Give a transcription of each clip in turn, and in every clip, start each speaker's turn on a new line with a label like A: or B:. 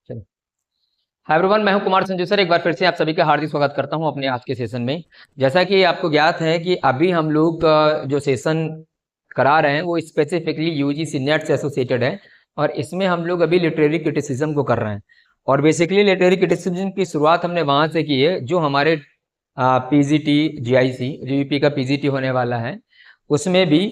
A: चलो। Hi everyone, मैं हूं कुमार संजू सर। एक बार फिर से आप सभी का हार्दिक स्वागत करता हूं अपने आज के सेशन में। जैसा कि आपको ज्ञात है कि अभी हम लोग जो सेशन करा रहे हैं वो स्पेसिफिकली यूजीसी नेट से एसोसिएटेड है और इसमें हम लोग अभी लिटरेरी क्रिटिसिज्म को कर रहे हैं। और बेसिकली लिटरेरी क्रिटिसिज्म की शुरुआत हमने वहाँ से की है जो हमारे पीजीटी जीआईसी जो यूपी का पीजीटी होने वाला है उसमें भी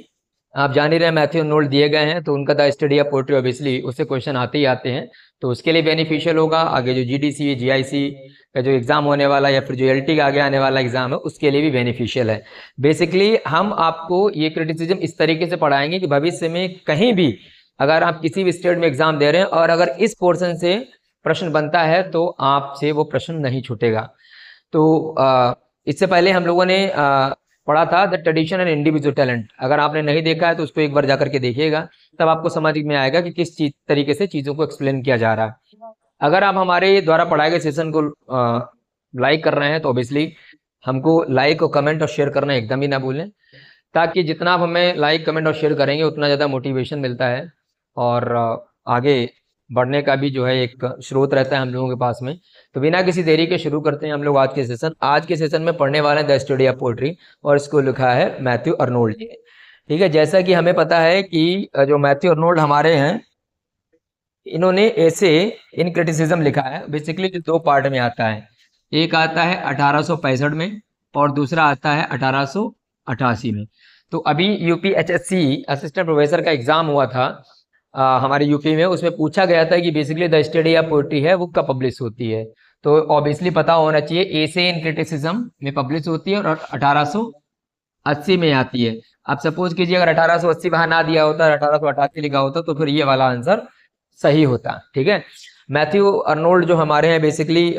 A: आप जान ही रहे हैं मैथ्यू नोट दिए गए हैं, तो उनका the study of poetry obviously उससे क्वेश्चन आते ही आते हैं, तो उसके लिए बेनिफिशियल होगा। आगे जो जीडीसी जीआईसी का जो एग्ज़ाम होने वाला है या फिर जो एलटी का आगे आने वाला एग्ज़ाम है उसके लिए भी बेनिफिशियल है। बेसिकली हम आपको ये क्रिटिसिज्म इस तरीके से पढ़ाएंगे कि भविष्य में कहीं भी अगर आप किसी भी स्टेट में एग्ज़ाम दे रहे हैं और अगर इस पोर्शन से प्रश्न बनता है तो आपसे वो प्रश्न नहीं छूटेगा। तो इससे पहले हम लोगों ने पढ़ा था the tradition and individual talent. अगर आपने नहीं देखा है तो उसको एक बार जाकर के देखिएगा, तब आपको समझ में आएगा कि किस चीज तरीके से चीज़ों को एक्सप्लेन किया जा रहा है। अगर आप हमारे द्वारा पढ़ाए गए सेशन को लाइक कर रहे हैं तो ऑब्वियसली हमको लाइक और कमेंट और शेयर करना एकदम ही ना भूलें, ताकि जितना आप हमें लाइक कमेंट और शेयर करेंगे उतना ज़्यादा मोटिवेशन मिलता है और आगे बढ़ने का भी जो है एक स्रोत रहता है हम लोगों के पास में। तो बिना किसी देरी के शुरू करते हैं हम लोग आज के सेशन। आज के सेशन में पढ़ने वाले हैं द स्टडी ऑफ पोएट्री और इसको लिखा है मैथ्यू अर्नोल्ड जी। ठीक है, जैसा कि हमें पता है कि जो मैथ्यू अर्नोल्ड हमारे हैं इन्होंने ऐसे इन क्रिटिसिज्म लिखा है। बेसिकली जो दो पार्ट में आता है, एक आता है 1865 में और दूसरा आता है 1888 में। तो अभी यूपीएचएससी असिस्टेंट प्रोफेसर का एग्जाम हुआ था हमारे यूपी में, उसमें पूछा गया था कि basically the study of poetry है वो कब पब्लिश होती है। तो ऑब्वियसली पता होना चाहिए एसे इन क्रिटिसिज्म में पब्लिश होती है और 1880 में आती है। अब सपोज कीजिए अगर 1880 वहां ना दिया होता, 1888 लिखा होता, तो फिर ये वाला आंसर सही होता। ठीक है, मैथ्यू अर्नोल्ड जो हमारे हैं बेसिकली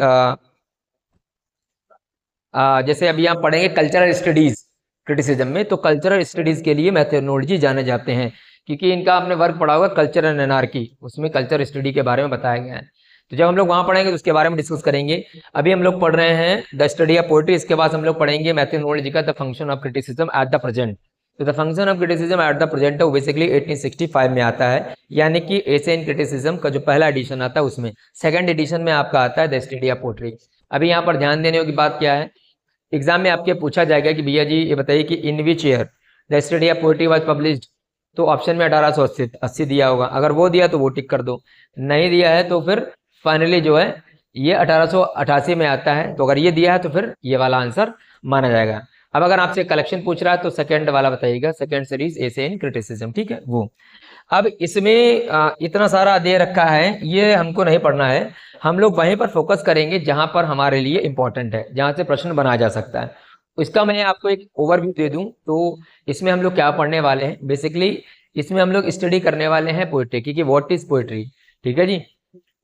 A: जैसे अभी आप पढ़ेंगे कल्चरल स्टडीज क्रिटिसिज्म में, तो कल्चरल स्टडीज के लिए मैथ्यू अर्नोल्ड जी जाने जाते हैं, क्योंकि इनका आपने वर्क पढ़ा होगा कल्चर एंड एनार्की, उसमें कल्चर स्टडी के बारे में बताया गया है। तो जब हम लोग वहां पढ़ेंगे तो उसके बारे में डिस्कस करेंगे। अभी हम लोग पढ़ रहे हैं द स्टडी ऑफ पोएट्री, इसके बाद हम लोग पढ़ेंगे मैथ्यू अर्नोल्ड जी का the function of criticism at the present. तो the function of criticism at the present है वो बेसिकली 1865 में आता है, यानी कि एसे इन क्रिटिसिज्म का जो पहला एडिशन आता है उसमें। सेकंड एडिशन में आपका आता है द स्टडी ऑफ पोएट्री। अभी यहाँ पर ध्यान देने की बात क्या है, एग्जाम में आपके पूछा जाएगा कि भैया जी ये बताइए कि in which year the study of poetry was published. तो ऑप्शन में 1880 दिया होगा, अगर वो दिया तो वो टिक कर दो, नहीं दिया है तो फिर फाइनली जो है ये 1888 में आता है। तो अगर ये दिया है तो फिर ये वाला आंसर माना जाएगा। अब अगर आपसे कलेक्शन पूछ रहा है तो सेकंड वाला बताइएगा, सेकंड सीरीज एसे इन क्रिटिसिज्म। ठीक है, वो अब इसमें इतना सारा दे रखा है, ये हमको नहीं पढ़ना है। हम लोग वहीं पर फोकस करेंगे जहां पर हमारे लिए इंपॉर्टेंट है, जहां से प्रश्न बनाया जा सकता है। इसका मैं आपको एक ओवरव्यू दे दूं तो इसमें हम लोग क्या पढ़ने वाले हैं। बेसिकली इसमें हम लोग स्टडी करने वाले हैं पोएट्री की, कि व्हाट इज पोएट्री। ठीक है जी,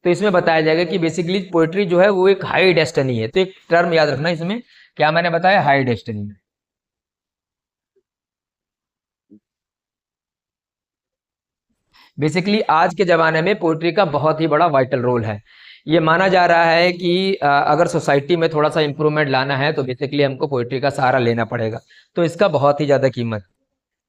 A: तो इसमें बताया जाएगा कि बेसिकली पोएट्री जो है वो एक हाई डेस्टिनी है। तो एक टर्म याद रखना इसमें, क्या मैंने बताया, हाई डेस्टिनी। बेसिकली आज के ज़माने में पोइट्री का बहुत ही बड़ा वाइटल रोल है। ये माना जा रहा है कि अगर सोसाइटी में थोड़ा सा इम्प्रूवमेंट लाना है तो बेसिकली हमको पोइट्री का सहारा लेना पड़ेगा। तो इसका बहुत ही ज़्यादा कीमत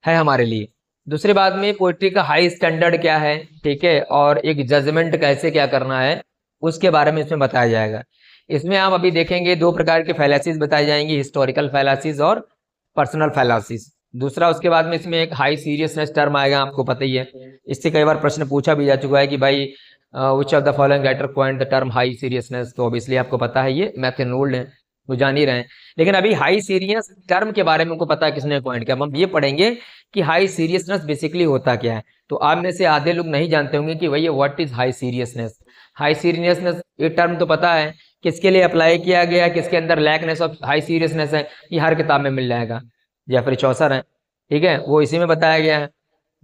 A: है हमारे लिए। दूसरी बात में पोइट्री का हाई स्टैंडर्ड क्या है, ठीक है, और एक जजमेंट कैसे क्या करना है उसके बारे में इसमें बताया जाएगा। इसमें आप अभी देखेंगे दो प्रकार के फैलासीज बताई जाएंगी, हिस्टोरिकल फैलासीज और पर्सनल फैलासीज। दूसरा उसके बाद में इसमें एक हाई सीरियसनेस टर्म आएगा, आपको पता ही है। इससे कई बार प्रश्न पूछा भी जा चुका है कि भाई विच of the following writer point the term high seriousness. तो ऑब्वियसली आपको पता है ये मैथ्यू अर्नोल्ड है, वो जान ही रहे हैं। लेकिन अभी हाई सीरियस टर्म के बारे में उनको पता है किसने पॉइंट किया। हम ये पढ़ेंगे कि हाई सीरियसनेस बेसिकली होता क्या है। तो आप में से आधे लोग नहीं जानते होंगे कि भैया what is high seriousness. High seriousness ये टर्म तो पता है किसके लिए अप्लाई किया गया, किसके अंदर लैकनेस ऑफ हाई सीरियसनेस है, ये हर किताब में मिल जाएगा। जेफरी चौसर है, ठीक है, वो इसी में बताया गया है।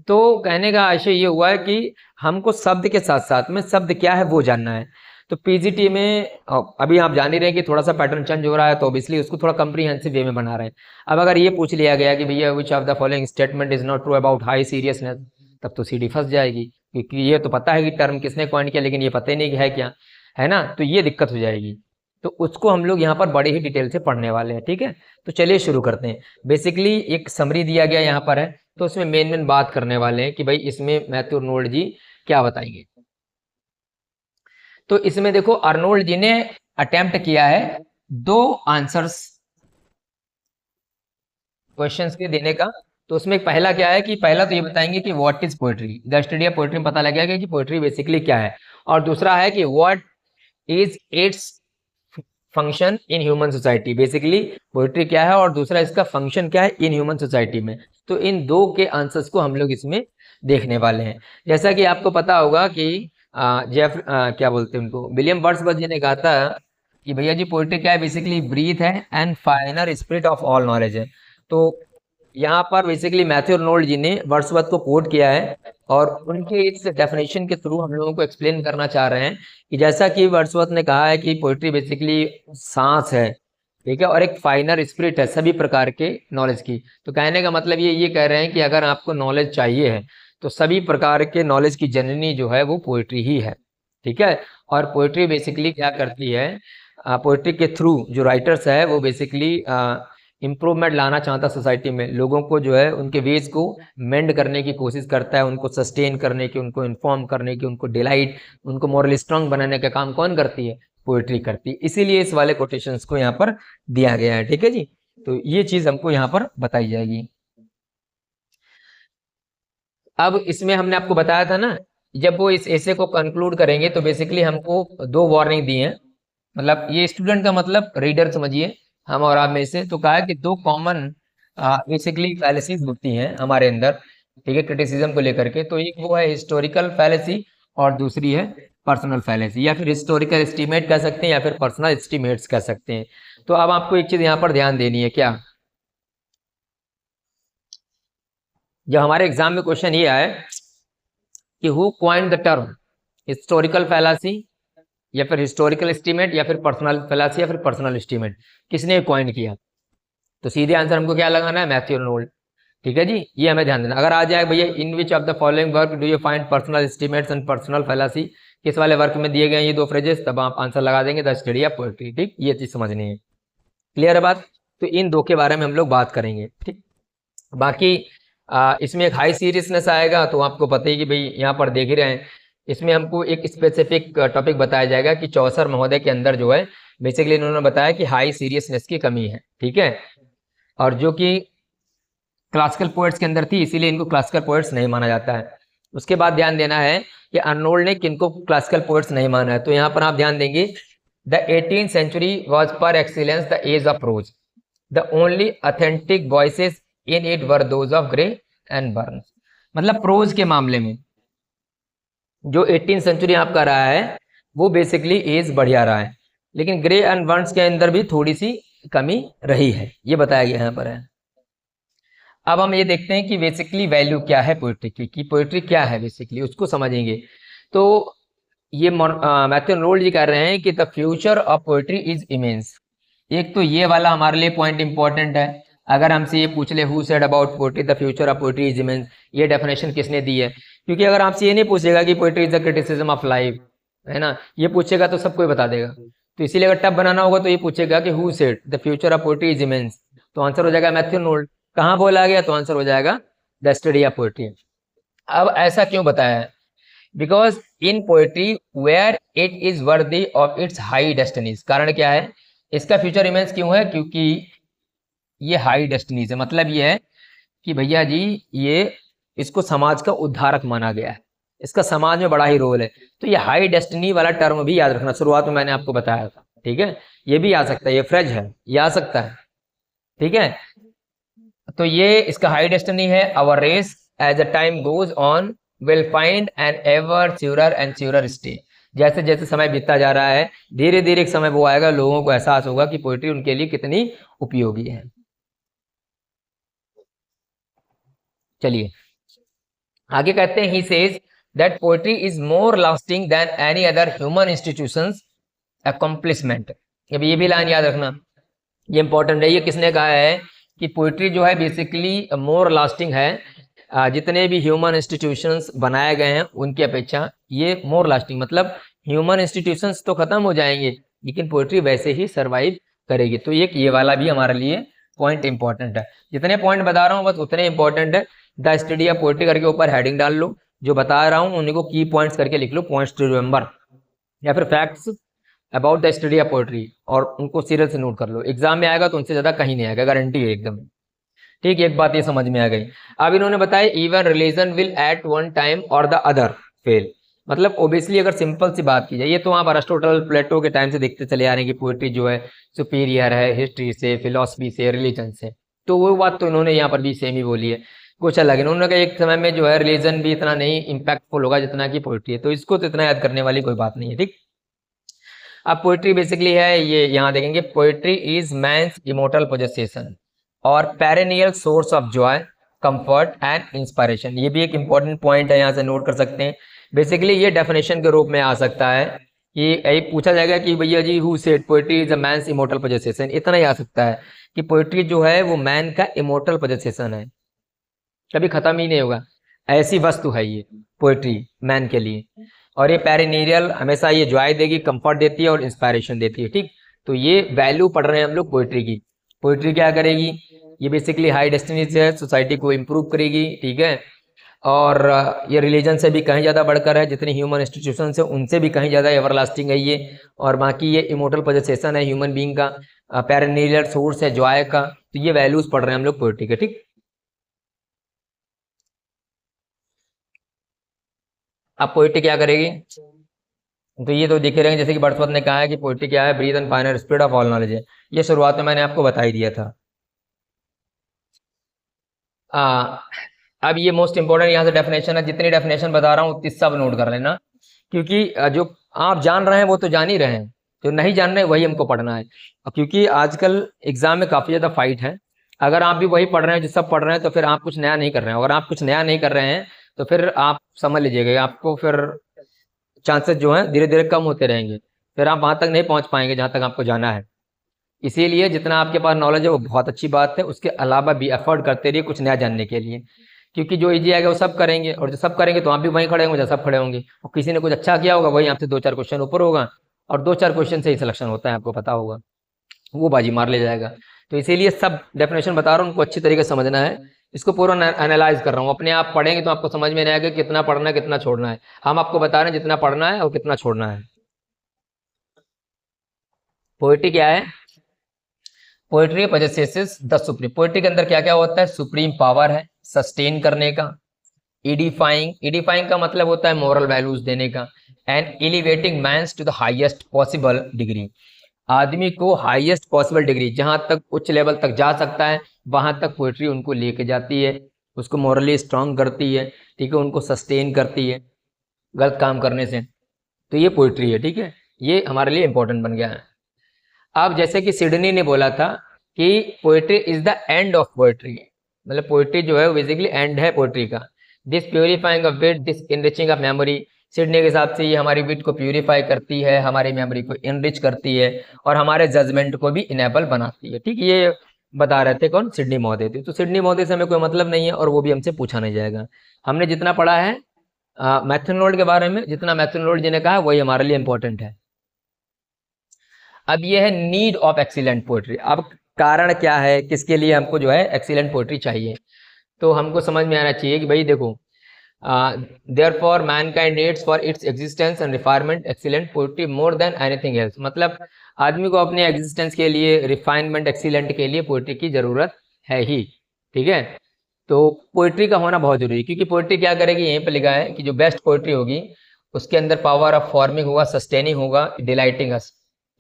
A: तो कहने का आशय ये हुआ है कि हमको शब्द के साथ साथ में शब्द क्या है वो जानना है। तो पीजीटी में अभी आप जान ही रहे हैं कि थोड़ा सा पैटर्न चेंज हो रहा है, तो ऑब्वियसली उसको थोड़ा कंप्रीहेंसिव वे में बना रहे हैं। अब अगर ये पूछ लिया गया कि भैया विच of the following statement is not true about high seriousness, तब तो सीडी फंस जाएगी, क्योंकि ये तो पता है कि टर्म किसने कॉइन किया, लेकिन ये पता ही नहीं कि है क्या, है ना। तो ये दिक्कत हो जाएगी। तो उसको हम लोग यहाँ पर बड़े ही डिटेल से पढ़ने वाले हैं। ठीक है, तो चलिए शुरू करते हैं। बेसिकली एक समरी दिया गया यहाँ पर है, तो उसमें मेन बात करने वाले हैं कि भाई इसमें मैथ्यू अर्नोल्ड जी क्या बताएंगे। तो इसमें देखो अर्नोल्ड जी ने अटेम्प्ट किया है 2 आंसर्स क्वेश्चंस के देने का। तो उसमें पहला क्या है कि पहला तो ये बताएंगे कि what is poetry, the study of poetry में पता लग गया कि पोएट्री बेसिकली क्या है। और दूसरा है कि what is its function in human society, basically poetry क्या है और दूसरा इसका फंक्शन क्या है इन ह्यूमन सोसाइटी में। तो इन दो के आंसर्स को हम लोग इसमें देखने वाले हैं। जैसा कि आपको पता होगा कि क्या बोलते हैं उनको, विलियम वर्ड्सवर्थ जी ने कहा था कि भैया जी पोएट्री क्या है, बेसिकली ब्रीथ है and फाइनर spirit of all knowledge है। तो यहाँ पर बेसिकली मैथ्यू अर्नोल्ड जी ने वर्ड्सवर्थ को कोट किया है और उनके इस डेफिनेशन के थ्रू हम लोगों को एक्सप्लेन करना चाह रहे हैं कि जैसा कि वर्ड्सवर्थ ने कहा है कि पोएट्री बेसिकली सांस है, ठीक है, और एक फाइनर स्पिरिट है सभी प्रकार के नॉलेज की। तो कहने का मतलब ये कह रहे हैं कि अगर आपको नॉलेज चाहिए है तो सभी प्रकार के नॉलेज की जननी जो है वो पोएट्री ही है, ठीक है। और पोएट्री बेसिकली क्या करती है, पोएट्री के थ्रू जो राइटर्स है वो बेसिकली इम्प्रूवमेंट लाना चाहता सोसाइटी में, लोगों को जो है उनके वेज को मेंड करने की कोशिश करता है, उनको सस्टेन करने की, उनको इन्फॉर्म करने की, उनको डिलाइट, उनको मॉरल स्ट्रांग बनाने का काम कौन करती है, पोएट्री करती है। इसीलिए इस वाले कोटेशंस को यहाँ पर दिया गया है, ठीक है जी। तो ये चीज हमको यहाँ पर बताई जाएगी। अब इसमें हमने आपको बताया था ना, जब वो इस ऐसे को कंक्लूड करेंगे तो बेसिकली हमको 2 वार्निंग दी हैं, मतलब ये स्टूडेंट का मतलब रीडर समझिए, हम और आप में से। तो कहा है कि 2 कॉमन बेसिकली फैलेसीज होती हैं हमारे अंदर, ठीक है, क्रिटिसिज्म को लेकर के। तो एक वो है हिस्टोरिकल फैलेसी और दूसरी है पर्सनल फैलेसी, या फिर हिस्टोरिकल एस्टीमेट कह सकते हैं या फिर पर्सनल एस्टीमेट्स कह सकते हैं। तो अब आपको एक चीज यहाँ पर ध्यान देनी है, क्या, जब हमारे एग्जाम में क्वेश्चन ये आए कि who coined the term historical fallacy या फिर हिस्टोरिकल एस्टीमेट या फिर पर्सनल फैलासी या फिर पर्सनल एस्टीमेट, किसने कॉइन किया, तो सीधे आंसर हमको क्या लगाना है, मैथ्यू अर्नोल्ड, ठीक है जी। ये हमें ध्यान देना। अगर आ जाए भैया in which of the following work do you find personal estimates and personal fallacy, किस वाले वर्क में दिए गए ये 2 फ्रेजेस, तब आप आंसर लगा देंगे द स्टडी ऑफ पोएट्री, ठीक, ये चीज समझनी है। क्लियर है बात। तो इन 2 के बारे में हम लोग बात करेंगे, ठीक। बाकी इसमें एक हाई सीरियसनेस आएगा, तो आपको पता ही कि भाई यहाँ पर देख ही रहे हैं, इसमें हमको एक स्पेसिफिक टॉपिक बताया जाएगा कि चौसर महोदय के अंदर जो है बेसिकली इन्होंने बताया कि हाई सीरियसनेस की कमी है, ठीक है, और जो कि क्लासिकल पोएट्स के अंदर थी, इसीलिए इनको क्लासिकल पोएट्स नहीं माना जाता है। उसके बाद ध्यान देना है कि अर्नोल्ड ने किनको क्लासिकल पोएट्स नहीं माना है। तो यहाँ पर आप ध्यान देंगे, the 18th century was per excellence the age of prose. The only authentic voices in it were those of Gray and Burns. मतलब प्रोज के मामले में जो 18th सेंचुरी आपका रहा है वो बेसिकली एज बढ़िया रहा है, लेकिन ग्रे एंड बर्न्स के अंदर भी थोड़ी सी कमी रही है, ये बताया गया यहाँ पर है। अब हम ये देखते हैं कि बेसिकली वैल्यू क्या है पोएट्री की, कि पोएट्री क्या है बेसिकली, उसको समझेंगे। तो ये मैथ्यू अर्नोल्ड जी कह रहे हैं कि the future of poetry is immense. एक तो ये वाला हमारे लिए पॉइंट इंपॉर्टेंट है। अगर हमसे ये पूछ ले who said about poetry the future of poetry is immense, ये डेफिनेशन किसने दी है, क्योंकि अगर आपसे ये नहीं पूछेगा कि poetry is the criticism of life, है ना, ये पूछेगा तो सबको बता देगा। तो इसीलिए अगर टफ बनाना होगा तो ये पूछेगा कि who said the future of poetry is immense, तो आंसर हो जाएगा मैथ्यू अर्नोल्ड। कहाँ बोला गया, तो आंसर हो जाएगा द स्टडी ऑफ पोएट्री। अब ऐसा क्यों बताया है, because in poetry where it is worthy of its high destinies. कारण क्या है, इसका फ्यूचर इमेंस क्यों है, क्योंकि ये हाई डेस्टिनीज है। मतलब ये है कि भैया जी ये इसको समाज का उद्धारक माना गया है, इसका समाज में बड़ा ही रोल है। तो ये हाई डेस्टिनी वाला टर्म भी याद रखना, शुरुआत में मैंने आपको बताया था, ठीक है, ये भी आ सकता है, ये फ्रेज है, ये आ सकता है, ठीक है। तो ये इसका हाई डेस्टिनी है। Our race as a time goes on will find an ever surer and surer stay. जैसे जैसे समय बीतता जा रहा है धीरे धीरे एक समय वो आएगा, लोगों को एहसास होगा कि पोएट्री उनके लिए कितनी उपयोगी है। चलिए आगे कहते हैं, he says that poetry is more lasting than any other human institutions accomplishment. अब ये भी लाइन याद रखना, ये इंपॉर्टेंट है। ये किसने कहा है कि पोएट्री जो है बेसिकली मोर लास्टिंग है, जितने भी ह्यूमन इंस्टीट्यूशंस बनाए गए हैं उनकी अपेक्षा ये मोर लास्टिंग, मतलब ह्यूमन इंस्टीट्यूशंस तो खत्म हो जाएंगे लेकिन पोएट्री वैसे ही सरवाइव करेगी। तो ये वाला भी हमारे लिए पॉइंट इंपॉर्टेंट है। जितने पॉइंट बता रहा हूँ बस उतने इंपॉर्टेंट है। द स्टडी ऑफ पोएट्री करके ऊपर हेडिंग डाल लो, जो बता रहा हूँ उन्हीं को की पॉइंट्स करके लिख लो, पॉइंट्स टू रिमेंबर, या फिर facts about the study of poetry, और उनको सीरियल से नोट कर लो, एग्जाम में आएगा तो उनसे ज्यादा कहीं नहीं आएगा, गारंटी है एकदम। ठीक, एक बात ये समझ में आ गई। अब इन्होंने बताया even religion will at one time और द अदर फेल। मतलब ओबियसली अगर सिंपल सी बात की जाए, ये तो आप अरिस्टोटल प्लेटो के टाइम से देखते चले आ रहे हैं कि पोएट्री जो है सुपीरियर है हिस्ट्री से, फिलोसफी से, रिलीजन से। तो वो बात तो इन्होंने यहाँ पर भी सेम ही बोली है। कुछ अलग इन्होंने कहा एक समय में जो है रिलीजन भी इतना नहीं इम्पैक्टफुल होगा जितना कि पोएट्री है, तो इसको तो इतना याद करने वाली कोई बात नहीं है। ठीक, अब पोएट्री बेसिकली है, ये यहाँ देखेंगे, पोएट्री इज मैन्स इमोर्टल पोजेसेशन और perennial source of Joy, comfort and inspiration. ये भी एक इंपॉर्टेंट पॉइंट है, यहाँ से नोट कर सकते हैं। बेसिकली ये डेफिनेशन के रूप में आ सकता है कि यही पूछा जाएगा कि भैया जी who said poetry is a man's immortal possession, इतना ही आ सकता है कि पोएट्री जो है वो मैन का इमोर्टल पोजेसेशन है, कभी खत्म ही नहीं होगा, ऐसी वस्तु है ये पोएट्री मैन के लिए। और ये पेरिनीरियल, हमेशा ये जॉय देगी, कंफर्ट देती है और इंस्पायरेशन देती है। ठीक, तो ये वैल्यू पढ़ रहे हैं हम लोग पोएट्री की। पोएट्री क्या करेगी, ये बेसिकली हाई डेस्टिनीज है, सोसाइटी को इम्प्रूव करेगी। ठीक है, और ये रिलीजन से भी कहीं ज़्यादा बढ़कर है, जितनी ह्यूमन इंस्टीट्यूशन है उनसे भी कहीं ज़्यादा एवरलास्टिंग है ये। और बाकी ये इमोर्टल पोजेसेशन है ह्यूमन बीइंग का, पेरिनीरियल सोर्स है जॉय का। तो ये वैल्यूज पढ़ रहे हैं हम लोग पोएट्री के। ठीक, अब पोएट्री क्या करेगी, तो ये तो दिखे रहेंगे, जैसे कि बर्ड्सवर्थ ने कहा है कि पोएट्री क्या है, breath and final spirit of all knowledge है। ये शुरुआत में मैंने आपको बता ही दिया था। आ, अब ये मोस्ट इंपॉर्टेंट यहाँ से डेफिनेशन है, जितनी डेफिनेशन बता रहा हूँ उतनी सब नोट कर लेना, क्योंकि जो आप जान रहे हैं वो तो जान ही रहे हैं, जो नहीं जान रहे हैं वही हमको पढ़ना है। और क्योंकि आजकल एग्जाम में काफ़ी ज़्यादा फाइट है, अगर आप भी वही पढ़ रहे हैं जो सब पढ़ रहे हैं तो फिर आप कुछ नया नहीं कर रहे हैं। अगर आप कुछ नया नहीं कर रहे हैं तो फिर आप समझ लीजिएगा आपको फिर चांसेस जो हैं धीरे धीरे कम होते रहेंगे, फिर आप वहाँ तक नहीं पहुँच पाएंगे जहाँ तक आपको जाना है। इसीलिए जितना आपके पास नॉलेज है वो बहुत अच्छी बात है, उसके अलावा भी एफर्ट करते रहिए कुछ नया जानने के लिए, क्योंकि जो इजी आएगा वो सब करेंगे, और जो सब करेंगे तो आप भी वहीं खड़े होंगे जहाँ सब खड़े होंगे, और किसी ने कुछ अच्छा किया होगा वही आपसे दो चार क्वेश्चन ऊपर होगा, और दो चार क्वेश्चन से ही सिलेक्शन होता है, आपको पता होगा, वो बाजी मार ले जाएगा। तो इसीलिए सब डेफिनेशन बता रहा हूँ, उनको अच्छी तरीके से समझना है। इसको पूरा एनालाइज कर रहा हूँ, अपने आप पढ़ेंगे तो आपको समझ में नहीं आएगा कितना पढ़ना है कितना छोड़ना है। हम आपको बता रहे हैं जितना पढ़ना है और कितना छोड़ना है। पोएट्री क्या है, poetry possesses the supreme. Poetry के अंदर क्या क्या होता है, सुप्रीम पावर है सस्टेन करने का, एडिफाइंग, एडिफाइंग का मतलब होता है मोरल वैल्यूज देने का, and elevating man's to the highest possible degree. आदमी को हाईएस्ट पॉसिबल डिग्री, जहां तक उच्च लेवल तक जा सकता है वहां तक पोएट्री उनको लेके जाती है, उसको मोरली स्ट्रांग करती है। ठीक है, उनको सस्टेन करती है गलत काम करने से। तो ये पोएट्री है। ठीक है, ये हमारे लिए इंपॉर्टेंट बन गया है। अब जैसे कि सिडनी ने बोला था कि poetry is the end of poetry, मतलब पोएट्री जो है वो बेसिकली एंड है पोएट्री का। This purifying of wit, this enriching of memory. Sidney के हिसाब से ये हमारी विट को प्यूरिफाई करती है, हमारी मेमोरी को इनरिच करती है, और हमारे जजमेंट को भी इनेबल बनाती है। ठीक, ये बता रहे थे कौन, सिडनी महोदय थे। तो सिडनी महोदय से हमें कोई मतलब नहीं है, और वो भी हमसे पूछा नहीं जाएगा। हमने जितना पढ़ा है मैथ्यू नोड के बारे में, जितना मैथ्यू नोड जी ने कहा वही हमारे लिए इंपॉर्टेंट है। अब ये है नीड ऑफ एक्सीलेंट पोएट्री। अब कारण क्या है, किसके लिए हमको जो है एक्सीलेंट पोएट्री चाहिए, तो हमको समझ में आना चाहिए कि भाई देखो, therefore Mankind needs for its existence and refinement excellent poetry more than anything else. मतलब आदमी को अपने एग्जिस्टेंस के लिए, रिफाइनमेंट, एक्सीलेंट के लिए पोएट्री की जरूरत है ही। ठीक है, तो पोएट्री का होना बहुत जरूरी है, क्योंकि पोएट्री क्या करेगी, यहीं पर लिखा है कि जो बेस्ट पोएट्री होगी उसके अंदर पावर ऑफ फॉर्मिंग होगा, सस्टेनिंग होगा, डिलाइटिंग अस।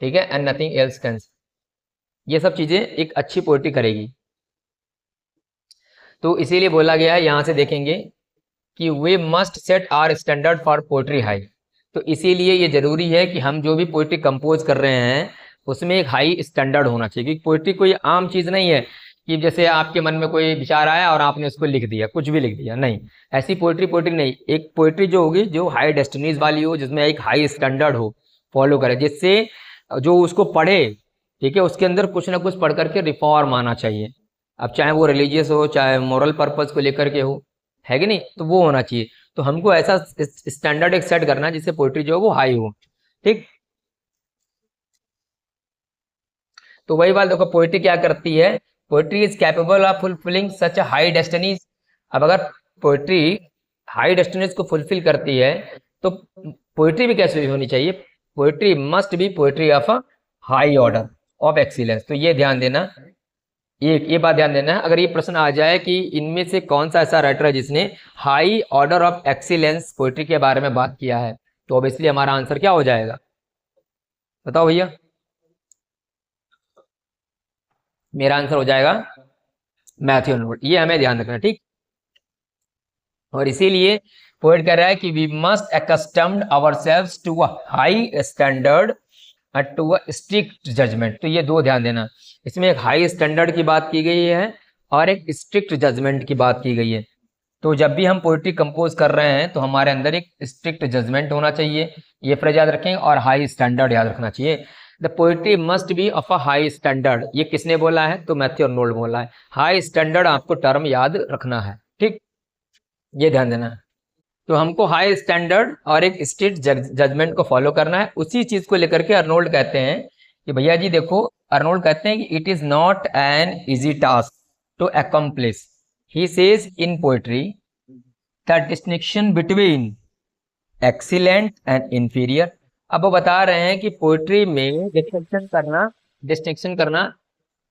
A: ठीक है, एंड नथिंग एल्स कैन। ये सब चीजें एक अच्छी पोएट्री करेगी। तो इसीलिए बोला गया है, यहां से देखेंगे कि we must set our standard for poetry high. तो इसीलिए ये जरूरी है कि हम जो भी पोएट्री कंपोज कर रहे हैं उसमें एक हाई स्टैंडर्ड होना चाहिए, क्योंकि पोएट्री कोई आम चीज नहीं है कि जैसे आपके मन में कोई विचार आया और आपने उसको लिख दिया, कुछ भी लिख दिया, नहीं, ऐसी पोएट्री पोएट्री नहीं। एक पोएट्री जो होगी जो हाई डेस्टिनीज वाली हो, जिसमें एक हाई स्टैंडर्ड हो, फॉलो करे, जिससे जो उसको पढ़े, ठीक है, उसके अंदर कुछ ना कुछ पढ़ करके रिफॉर्म आना चाहिए। अब चाहे वो रिलीजियस हो, चाहे मोरल पर्पस को लेकर के हो, है कि नहीं, तो वो होना चाहिए। तो हमको ऐसा स्टैंडर्ड एक सेट करना है जिससे पोएट्री जो है वो हाई हो। ठीक, तो वही बात देखो, पोएट्री क्या करती है, poetry is capable of fulfilling such a high destinies. अब अगर पोएट्री हाई डेस्टिनीज को फुलफिल करती है तो पोएट्री भी कैसे होनी चाहिए, poetry must be poetry of a high order of excellence. तो ये ध्यान देना, ये बात ध्यान देना है। अगर ये प्रश्न आ जाए कि इनमें से कौन सा ऐसा राइटर है जिसने high order of excellence poetry के बारे में बात किया है, तो ऑब्वियसली हमारा आंसर क्या हो जाएगा, बताओ भैया। मेरा आंसर हो जाएगा मैथ्यू आर्नोल्ड। ये हमें ध्यान रखना, ठीक। और इसीलिए पोएट कह रहा है कि we must accustomed ourselves to a high standard and to a strict judgement. तो ये दो ध्यान देना, इसमें एक हाई स्टैंडर्ड की बात की गई है और एक स्ट्रिक्ट जजमेंट की बात की गई है। तो जब भी हम पोएट्री कंपोज कर रहे हैं तो हमारे अंदर एक स्ट्रिक्ट जजमेंट होना चाहिए, ये फ्रेज याद रखें, और हाई स्टैंडर्ड याद रखना चाहिए। The poetry must B of a high standard, ये किसने बोला है, तो मैथ्यू आर्नोल्ड बोला है। हाई स्टैंडर्ड आपको टर्म याद रखना है, ठीक, ये ध्यान देना है। तो हमको हाई स्टैंडर्ड और एक स्ट्रिक्ट जजमेंट को फॉलो करना है। उसी चीज को लेकर के अर्नोल्ड कहते हैं कि भैया जी देखो, अर्नोल्ड कहते हैं कि it is not an easy task to accomplish, he says in poetry the distinction between excellent and inferior. अब वो बता रहे हैं कि पोएट्री में डिस्टिंक्शन करना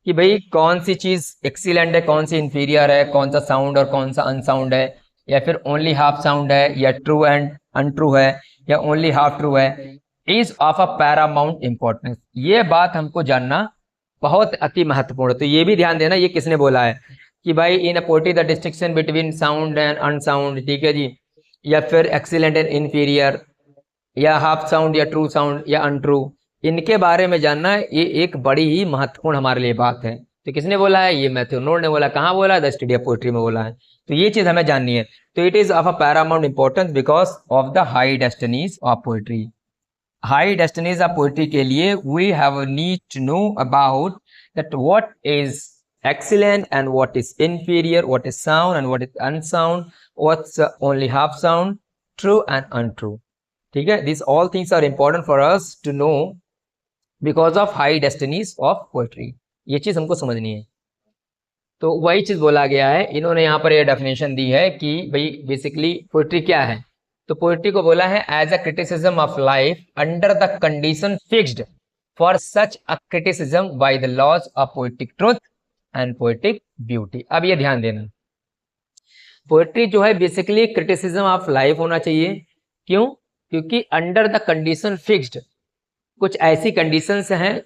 A: कि भाई कौन सी चीज एक्सीलेंट है, कौन सी इंफीरियर है, कौन सा साउंड और कौन सा अनसाउंड है, या फिर ओनली हाफ साउंड है, या ट्रू एंड अनट्रू है, या ओनली हाफ ट्रू है, is of a paramount importance. ये बात हमको जानना बहुत अति महत्वपूर्ण है। तो ये भी ध्यान देना, ये किसने बोला है कि भाई in a poetry the distinction between sound and unsound, ठीक है जी, या फिर एक्सीलेंट एंड इन्फीरियर, या हाफ साउंड, या ट्रू साउंड, या अनट्रू, इनके बारे में जानना ये एक बड़ी ही महत्वपूर्ण हमारे लिए बात है। तो किसने बोला है, ये मैथ्यू आर्नोल्ड ने बोला। कहाँ बोला है, द स्टडी ऑफ पोएट्री में बोला है। तो ये चीज हमें जाननी है। तो it is of a paramount importance because of the high destinies of poetry. High destinies of poetry के लिए we have need to know about that what is excellent and what is inferior, what is sound and what is unsound, what's only half sound, true and untrue, ठीक है। these all things are important for us to know because of high destinies of poetry। ये चीज हमको समझनी है। तो वही चीज बोला गया है, इन्होंने यहाँ पर ये डेफिनेशन दी है कि भाई बेसिकली पोएट्री क्या है। तो पोएट्री को बोला है as a criticism of life under the condition fixed for such a criticism by the laws of poetic truth and poetic beauty. अब ये ध्यान देना, पोएट्री जो है बेसिकली क्रिटिसिज्म ऑफ लाइफ होना चाहिए। क्यों, क्योंकि अंडर द कंडीशन फिक्स्ड, कुछ ऐसी कंडीशंस हैं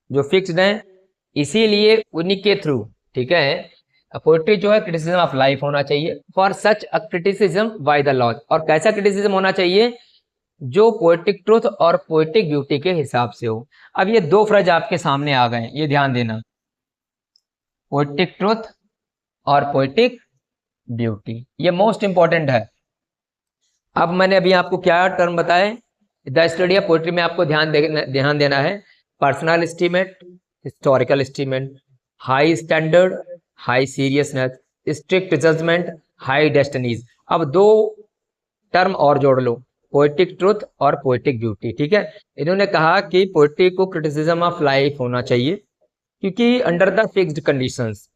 A: जो फिक्स्ड हैं, इसीलिए उन्हीं के थ्रू, ठीक है, पोएट्री जो है क्रिटिसिज्म ऑफ लाइफ होना चाहिए। For such a criticism by the laws, और कैसा क्रिटिसिज्म होना चाहिए, जो पोएटिक ट्रुथ और पोएटिक ब्यूटी के हिसाब से हो। अब ये दो फ्रेज आपके सामने आ गए, ये ध्यान देना, पोएटिक ट्रुथ और पोएटिक ब्यूटी, ये मोस्ट इंपॉर्टेंट है। अब मैंने अभी आपको क्या टर्म बताए, द स्टडी ऑफ पोएट्री में आपको ध्यान देना है personal estimate, historical estimate, high standard, high seriousness, strict judgment, high destinies. अब दो टर्म और जोड़ लो, पोएटिक ट्रुथ और पोएटिक ब्यूटी, ठीक है। इन्होंने कहा कि पोएट्री को क्रिटिसिज्म ऑफ लाइफ होना चाहिए क्योंकि अंडर द फिक्स्ड कंडीशंस,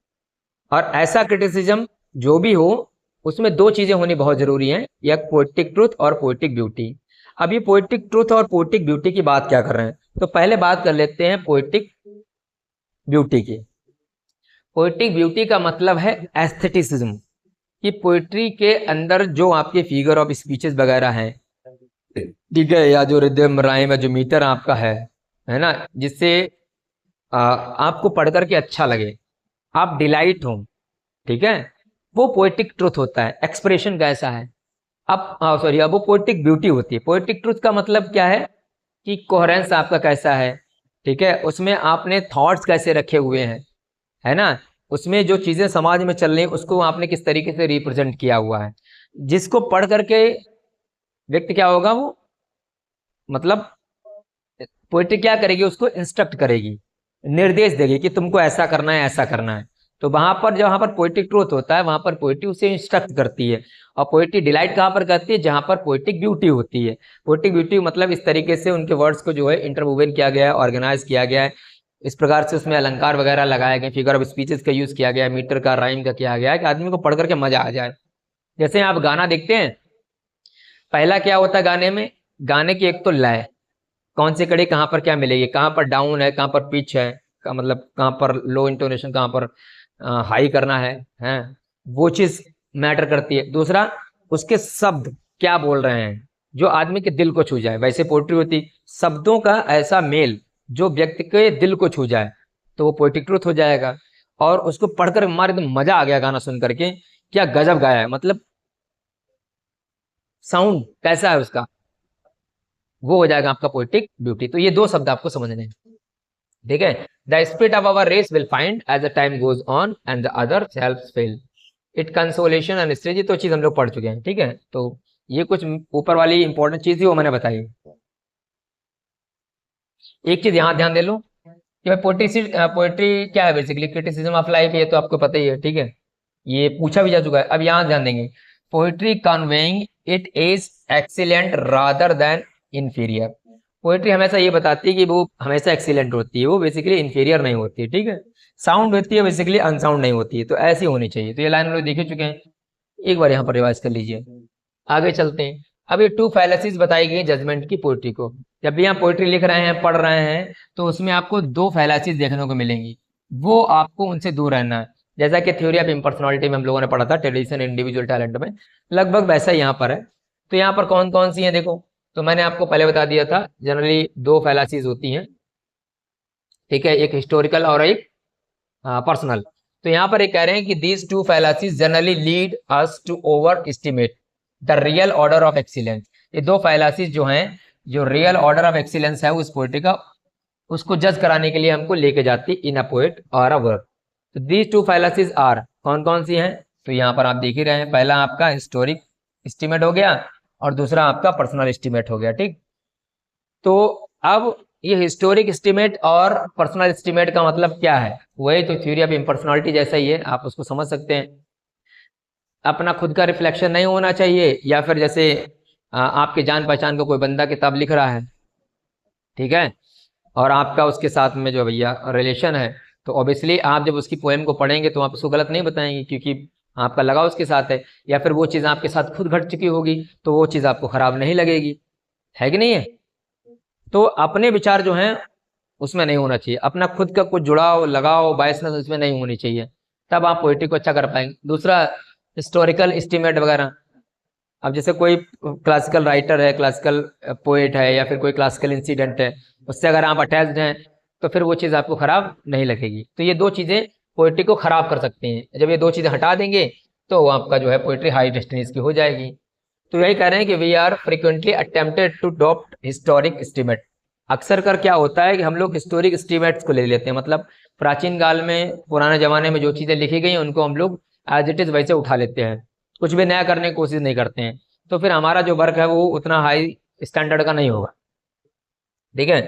A: और ऐसा क्रिटिसिज्म जो भी हो उसमें दो चीजें होनी बहुत जरूरी हैं, या पोएटिक ट्रुथ और पोएटिक ब्यूटी। अब ये पोएटिक ट्रुथ और पोएटिक ब्यूटी की बात क्या कर रहे हैं, तो पहले बात कर लेते हैं पोएटिक ब्यूटी की। पोएटिक ब्यूटी का मतलब है एस्थेटिसिज्म, कि पोएट्री के अंदर जो आपके फिगर ऑफ स्पीचेस वगैरह हैं, ठीक है, या जो रिदम राइम है, जो मीटर आपका है ना, जिससे आपको पढ़ करके अच्छा लगे, आप डिलाइट हो, ठीक है, वो पोएटिक ट्रुथ होता है। एक्सप्रेशन कैसा है, अब अब वो पोएटिक ब्यूटी होती है। पोएटिक ट्रुथ का मतलब क्या है कि कोहेरेंस आपका कैसा है, ठीक है, उसमें आपने थॉट्स कैसे रखे हुए हैं, है ना, उसमें जो चीजें समाज में चल रही हैं उसको आपने किस तरीके से रिप्रेजेंट किया हुआ है, जिसको पढ़ करके व्यक्ति क्या होगा, वो मतलब पोएट्री क्या करेगी, उसको इंस्ट्रक्ट करेगी, निर्देश देगी कि तुमको ऐसा करना है, ऐसा करना है। तो वहां पर जहां पर पोएटिक ट्रुथ होता है वहां पर पोएट्री उसे इंस्ट्रक्ट करती है, और पोएट्री डिलाइट कहां पर करती है, जहां पर पोएटिक ब्यूटी होती है। पोएटिक ब्यूटी मतलब इस तरीके से उनके वर्ड्स को जो है इंटरवोवन किया गया है, ऑर्गेनाइज किया गया है, इस प्रकार से उसमें अलंकार वगैरह लगाए गए, फिगर ऑफ स्पीचेस का यूज किया गया है, मीटर का, राइम का किया गया है, कि आदमी को पढ़ करके मजा आ जाए। जैसे आप गाना देखते हैं, पहला क्या होता है गाने में, गाने की एक तो लय, कौन सी कड़ी कहाँ पर क्या मिलेगी, कहाँ पर डाउन है, कहाँ पर पिच है, का मतलब कहाँ पर लो इंटोनेशन, कहाँ पर हाई करना है, वो चीज मैटर करती है। दूसरा, उसके शब्द क्या बोल रहे हैं जो आदमी के दिल को छू जाए। वैसे पोइट्री होती शब्दों का ऐसा मेल जो व्यक्ति के दिल को छू जाए, तो वो पोएटिक ट्रूथ हो जाएगा। और उसको पढ़कर हमारे एकदम मजा आ गया गाना सुन करके, क्या गजब गाया है, मतलब साउंड कैसा है उसका, वो हो जाएगा आपका पोएटिक ब्यूटी। तो ये दो शब्द आपको समझने हैं, ठीक है। The spirit of our race will find as the time goes on and the other helps fail it consolation and strange. ये तो चीज हम लोग पढ़ चुके हैं, ठीक है। तो ये कुछ ऊपर वाली इंपॉर्टेंट चीज थी, वो मैंने बताई। एक चीज यहाँ ध्यान दे लो कि भाई पोएट्री क्या है, बेसिकली क्रिटिसिज्म ऑफ लाइफ, ये तो आपको पता ही है, ठीक है। ये पूछा भी जा चुका है। अब यहाँ ध्यान देंगे, poetry conveying it is excellent rather than inferior. Poetry हमेशा ये बताती है कि वो हमेशा एक्सीलेंट होती है, वो बेसिकली इंफीरियर नहीं होती है, ठीक है। साउंड होती है, बेसिकली अनसाउंड नहीं होती है, तो ऐसी होनी चाहिए। तो ये लाइन हम लोग देख ही चुके हैं, एक बार यहाँ पर रिवाइज कर लीजिए। आगे चलते हैं। अब ये टू फैलेसीज बताई गई जजमेंट की पोइट्री को। जब भी आप पोइट्री लिख रहे हैं, पढ़ रहे हैं, तो उसमें आपको दो फैलेसीज देखने को मिलेंगी, वो आपको उनसे दूर रहना है। जैसा कि थ्योरी ऑफ इम्पर्सनैलिटी में हम लोगों ने पढ़ा था, ट्रेडिशन इंडिविजुअल टैलेंट में, लगभग वैसा यहाँ पर है। तो यहाँ पर कौन कौन सी है देखो, तो मैंने आपको पहले बता दिया था, जनरली दो फैलेसीज होती हैं, ठीक है, एक हिस्टोरिकल और एक पर्सनल। तो यहाँ पर ये कह रहे हैं कि these two fallacies generally lead us to over estimate the real order of excellence. ये दो फैलासीज जो हैं, जो रियल ऑर्डर ऑफ एक्सीलेंस है उस पोएट्री का, उसको जज कराने के लिए हमको लेके जाती इन अ पोएट और अ वर्क। तो दीज टू फैलासीज आर, कौन कौन सी हैं, तो यहाँ पर आप देख ही रहे हैं, पहला आपका हिस्टोरिक एस्टिमेट हो गया और दूसरा आपका पर्सनल एस्टिमेट हो गया, ठीक। तो अब ये हिस्टोरिक एस्टिमेट और पर्सनल एस्टिमेट का मतलब क्या है, वही तो थ्योरी ऑफ इम्पर्सनैलिटी जैसा ही है, आप उसको समझ सकते हैं। अपना खुद का रिफ्लेक्शन नहीं होना चाहिए, या फिर जैसे आपके जान पहचान का कोई बंदा किताब लिख रहा है, ठीक है, और आपका उसके साथ में जो भैया रिलेशन है, तो ऑब्वियसली आप जब उसकी पोएम को पढ़ेंगे तो आप उसको गलत नहीं बताएंगे, क्योंकि आपका लगाव उसके साथ है। या फिर वो चीज़ आपके साथ खुद घट चुकी होगी, तो वो चीज़ आपको खराब नहीं लगेगी, है कि नहीं है। तो अपने विचार जो हैं उसमें नहीं होना चाहिए, अपना खुद का कुछ जुड़ाव लगाव बायसनेस उसमें नहीं होनी चाहिए, तब आप पोइट्री को अच्छा कर पाएंगे। दूसरा, हिस्टोरिकल एस्टीमेट वगैरह, अब जैसे कोई क्लासिकल राइटर है, क्लासिकल पोएट है, या फिर कोई क्लासिकल इंसिडेंट है, उससे अगर आप अटैच्ड हैं, तो फिर वो चीज़ आपको खराब नहीं लगेगी। तो ये दो चीज़ें पोइट्री को खराब कर सकती हैं। जब ये दो चीज़ें हटा देंगे तो आपका जो है पोइट्री हाई डेस्टिनीज की हो जाएगी। तो यही कह रहे हैं कि we are frequently attempted to adopt historic estimate. अक्सर कर क्या होता है कि हम लोग हिस्टोरिक एस्टीमेट्स को ले लेते हैं, मतलब प्राचीन काल में, पुराने जमाने में जो चीज़ें लिखी गई उनको हम लोग एज इट इज़ वैसे उठा लेते हैं, कुछ भी नया करने की कोशिश नहीं करते हैं। तो फिर हमारा जो वर्क है वो उतना हाई स्टैंडर्ड का नहीं होगा, ठीक है।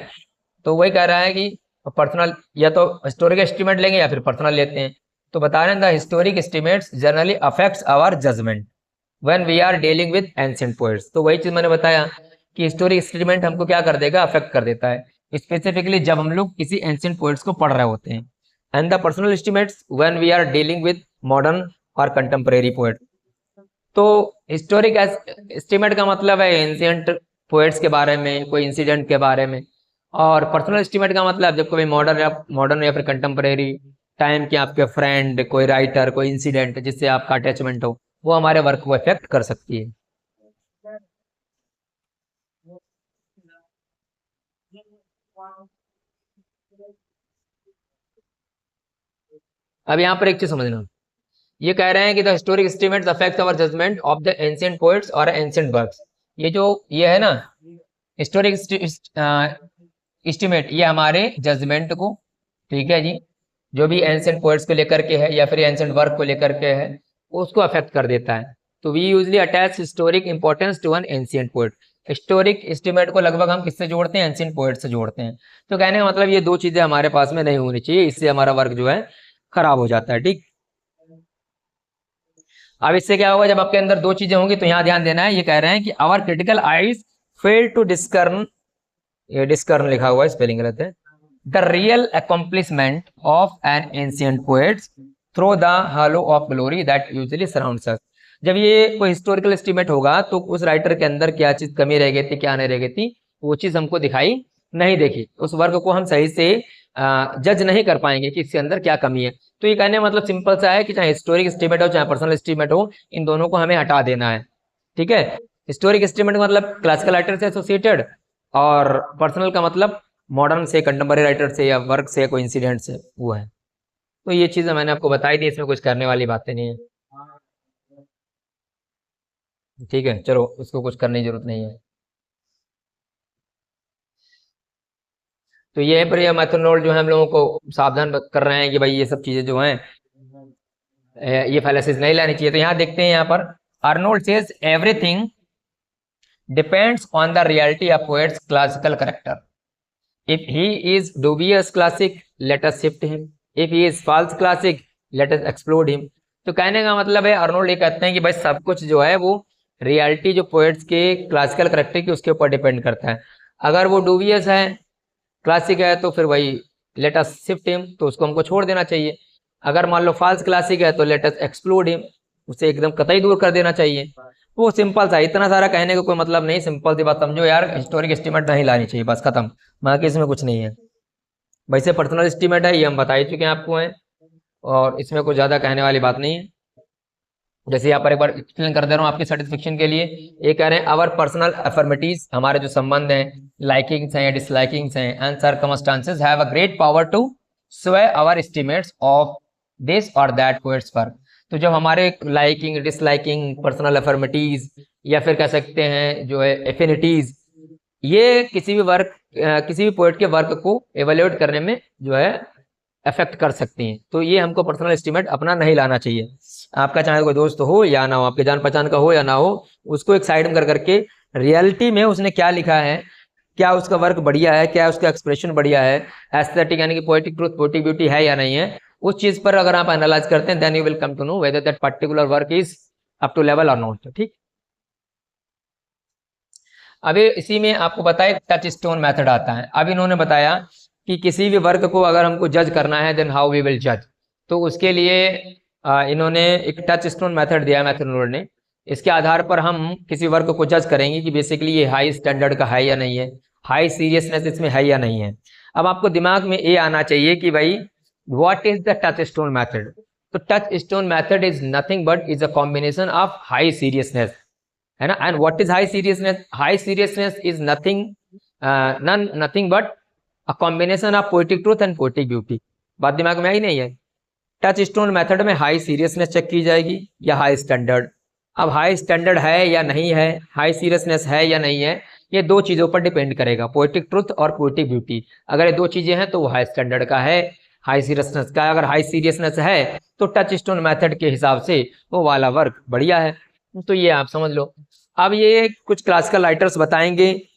A: तो वही कह रहा है कि पर्सनल, या तो हिस्टोरिक एस्टीमेट लेंगे या फिर पर्सनल लेते हैं। तो बता रहे हैं the historic estimates generally affects our judgment when we are dealing with ancient poets. तो वही चीज़ मैंने बताया कि हिस्टोरिक एस्टीमेट हमको क्या कर देगा, अफेक्ट कर देता है, स्पेसिफिकली जब हम लोग किसी एंशिएंट पोएट्स को पढ़ रहे होते हैं। And the personal estimates when we are dealing with modern और कंटेम्प्रेरी पोएट। तो हिस्टोरिक एस्टीमेट का मतलब है एंशिएंट पोएट्स के बारे में, कोई इंसिडेंट के बारे में। और पर्सनल एस्टीमेट का मतलब जब कोई मॉडर्न या फिर कंटेम्प्रेरी टाइम के आपके फ्रेंड, कोई राइटर, कोई इंसिडेंट जिससे आपका अटैचमेंट हो, वो हमारे वर्क को इफेक्ट कर सकती है। अब यहाँ पर एक चीज समझना, ये कह रहे हैं कि the historic estimates affect our judgment of the ancient poets और एंशिएंट वर्क्स। ये है ना हिस्टोरिक एस्टीमेट, ये हमारे जजमेंट को, ठीक है जी, जो भी एंशिएंट पोएट्स को लेकर के है या फिर एंशिएंट वर्क को लेकर के है, उसको अफेक्ट कर देता है। तो we usually attach historic importance to an ancient poet. Historic estimate को लगभग हम किससे जोड़ते हैं, एंशिएंट पोएट से जोड़ते हैं। तो कहने का मतलब ये दो चीजें हमारे पास में नहीं होनी चाहिए, इससे हमारा वर्क जो है खराब हो जाता है, ठीक। अब इससे क्या होगा, जब आपके अंदर दो चीजें होंगी, तो यहाँ ध्यान देना है, ये कह रहे हैं कि our critical eyes fail to discern, ये डिस्कर्न लिखा हुआ है, स्पेलिंग गलत है, the real accomplishment of an ancient poets through the halo of glory that usually surrounds us. जब ये कोई हिस्टोरिकल एस्टीमेट होगा तो उस राइटर के अंदर क्या चीज कमी रह गई थी, क्या नहीं रह गई थी, वो चीज हमको दिखाई नहीं देखी, उस वर्क को हम सही से जज नहीं कर पाएंगे कि इसके अंदर क्या कमी है। तो ये कहने का मतलब सिंपल सा है कि चाहे हिस्टोरिक एस्टीमेट हो चाहे पर्सनल एस्टीमेट हो, इन दोनों को हमें हटा देना है। ठीक है, हिस्टोरिक एस्टीमेट मतलब क्लासिकल राइटर से एसोसिएटेड, और पर्सनल का मतलब मॉडर्न से, कंटेम्पररी राइटर से या वर्क से, कोई इंसिडेंट से, वो है। तो ये चीज़ें मैंने आपको बताई थी, इसमें कुछ करने वाली बातें नहीं है। ठीक है, चलो उसको कुछ करने की जरूरत नहीं है। तो ये है, पर ये मेथनोल जो है हम लोगों को सावधान कर रहे हैं कि भाई ये सब चीज़ें जो हैं ये फैलेसिस नहीं लानी चाहिए। तो यहाँ देखते हैं, यहाँ पर Arnold says everything depends on the reality of poets classical character. If he is dubious classic, let us shift him. If he is false classic, let us explode him. तो कहने का मतलब है, अर्नोल्ड ये कहते हैं कि भाई सब कुछ जो है वो रियलिटी जो पोएट्स के क्लासिकल करेक्टर की उसके ऊपर डिपेंड करता है। अगर वो डूबियस है, क्लासिक है, तो फिर वही लेट अस शिफ्ट हिम, तो उसको हमको छोड़ देना चाहिए। अगर मान लो फॉल्स क्लासिक है तो लेट अस एक्सप्लोड हिम, उसे एकदम कतई दूर कर देना चाहिए। वो सिंपल सा, इतना सारा कहने का कोई मतलब नहीं, सिंपल सी बात समझो यार, हिस्टोरिक एस्टीमेट नहीं लानी चाहिए, बस खत्म। बाकी इसमें कुछ नहीं है। वैसे पर्सनल एस्टीमेट है, ये हम बता ही चुके हैं आपको हैं, और इसमें कुछ ज़्यादा कहने वाली बात नहीं है। जैसे यहाँ पर एक बार एक्सप्लेन कर दे रहा हूँ आपके सेटिस्फेक्शन के लिए। ये कह रहे हैं अवर पर्सनल अफर्मिटीज, हमारे जो संबंध हैं, लाइकिंग्स हैं या डिसलाइकिंग्स हैं, and circumstances have a great power to sway our estimates of this और दैट पोएट्स वर्क। तो जब हमारे लाइकिंग, डिसलाइकिंग, पर्सनल अफर्मिटीज, या फिर कह सकते हैं जो है एफिनिटीज, ये किसी भी वर्क, किसी भी पोएट के वर्क को एवेल्युएट करने में जो है अफेक्ट कर सकती हैं। तो ये हमको पर्सनल एस्टीमेट अपना नहीं लाना चाहिए। आपका चाहे कोई दोस्त हो या ना हो, आपके जान पहचान का हो या ना हो, उसको एक साइड में कर करके रियलिटी में उसने क्या लिखा है, क्या उसका वर्क बढ़िया है, क्या उसका एक्सप्रेशन बढ़िया है, एस्थेटिक यानी कि पोएटिक ट्रूथ, पोएटिक ब्यूटी है या नहीं है, उस चीज पर अगर आप एनालाइज करते हैं, then you will come to know whether that particular work is up to level और नॉट। ठीक, अभी इसी में आपको बताए टच स्टोन मेथड आता है। अब इन्होंने बताया कि किसी भी वर्क को अगर हमको जज करना है, देन हाउ वी विल जज। तो उसके लिए इन्होंने एक टच स्टोन मेथड दिया है मैथनोड ने। इसके आधार पर हम किसी वर्क को जज करेंगे कि बेसिकली ये हाई स्टैंडर्ड का है या नहीं है, हाई सीरियसनेस इसमें है या नहीं है। अब आपको दिमाग में ये आना चाहिए कि भाई what is the touchstone method. तो touchstone method is nothing but is a combination of high seriousness, है ना। And what is high seriousness? High seriousness is nothing but a combination of poetic truth and poetic beauty. बात दिमाग में आई नहीं है? Touchstone method में high seriousness check की जाएगी या हाई स्टैंडर्ड। अब हाई स्टैंडर्ड है या नहीं है, हाई सीरियसनेस है या नहीं है, ये दो चीज़ों पर डिपेंड करेगा, पोएटिक ट्रुथ और पोएटिक ब्यूटी। अगर ये दो चीज़ें हैं तो वो हाई स्टैंडर्ड का है, हाई सीरियसनेस का है। अगर हाई सीरियसनेस है तो टच स्टोन मेथड के हिसाब से वो वाला वर्क बढ़िया है। तो ये आप समझ लो। अब ये कुछ क्लासिकल राइटर्स बताएंगे,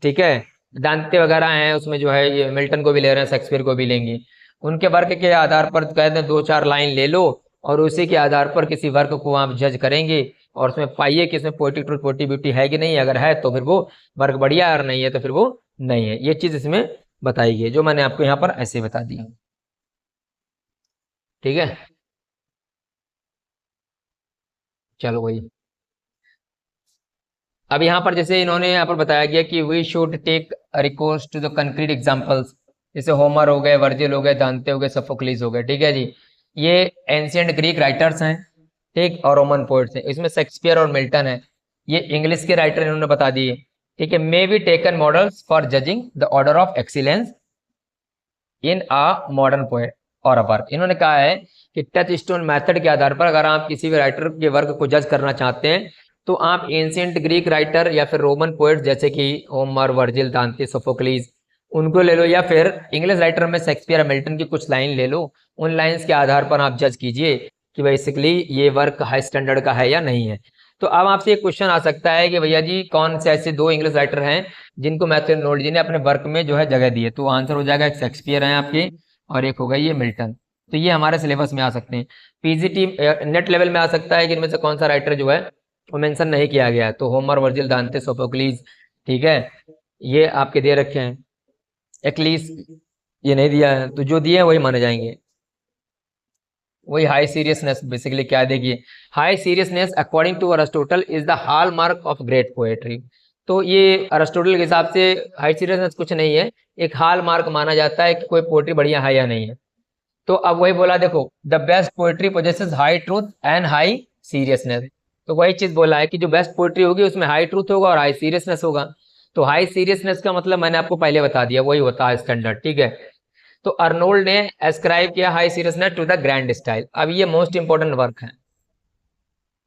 A: ठीक है, दांते वगैरह हैं उसमें जो है, ये मिल्टन को भी ले रहे हैं, शेक्सपियर को भी लेंगे। उनके वर्क के आधार पर कहते हैं दो चार लाइन ले लो, और उसी के आधार पर किसी वर्क को आप जज करेंगे, और उसमें पाइए कि इसमें पोएटिक ट्रूथ, पोएटिक ब्यूटी है कि नहीं। अगर है तो फिर वो वर्क बढ़िया है, और नहीं है तो फिर वो नहीं है। ये चीज़ इसमें बताई गई जो मैंने आपको यहाँ पर ऐसे बता दी। ठीक है, चलो वही। अब यहाँ पर जैसे इन्होंने यहाँ पर बताया गया कि we should take recourse to the concrete examples, जैसे होमर हो गए, वर्जिल हो गए, दांते हो गए, सोफोक्लिस हो गए। ठीक है जी, ये एंशियंट ग्रीक राइटर्स हैं, ठीक, और रोमन पोइट्स हैं। इसमें शेक्सपियर और मिल्टन है, ये इंग्लिश के राइटर इन्होंने बता दिए। ठीक है, may be taken models for judging the order of excellence in a modern poet और अ वर्क। इन्होंने कहा है कि टच स्टोन मेथड के आधार पर अगर आप किसी भी राइटर के वर्क को जज करना चाहते हैं, तो आप एंशियंट ग्रीक राइटर या फिर रोमन पोएट जैसे कि होमर, वर्जिल, दांते, सोफोक्लीज, उनको ले लो, या फिर इंग्लिश राइटर में शेक्सपियर, मिल्टन की कुछ लाइन ले लो। उन लाइंस के आधार पर आप जज कीजिए कि बेसिकली ये वर्क हाई स्टैंडर्ड का है या नहीं है। तो अब आपसे एक क्वेश्चन आ सकता है कि भैया जी कौन से ऐसे दो इंग्लिश राइटर हैं जिनको मैथनोड जी ने अपने वर्क में जो है जगह दी है? तो आंसर हो जाएगा, एक शेक्सपियर है आपके, और एक होगा ये मिल्टन। तो ये हमारे सिलेबस में आ सकते हैं। पीजीटी नेट लेवल में आ सकता है कि इनमें से कौन सा राइटर जो है वो मेंशन नहीं किया गया है। तो होमर, वर्जिल, दांते, सोफोक्लीज, ठीक है, ये आपके दे रखे हैं। एक्लीस ये नहीं दिया है, तो जो दिए हैं वही माने जाएंगे। वही हाई सीरियसनेस बेसिकली क्या देखिए, high seriousness according to Aristotle is the hallmark of great poetry. तो ये अरिस्टोटल के हिसाब से हाई सीरियसनेस कुछ नहीं है, एक हाल मार्क माना जाता है कि कोई पोएट्री बढ़िया है या नहीं है। तो अब वही बोला, देखो the best poetry possesses high truth and high seriousness. तो वही चीज बोला है कि जो बेस्ट पोएट्री होगी उसमें हाई ट्रूथ होगा और हाई सीरियसनेस होगा। तो हाई सीरियसनेस का मतलब मैंने आपको पहले बता दिया, वही होता है स्टैंडर्ड, ठीक है। तो अर्नोल्ड ने एस्क्राइब किया high seriousness to the grand style. अब ये मोस्ट इंपॉर्टेंट वर्क है,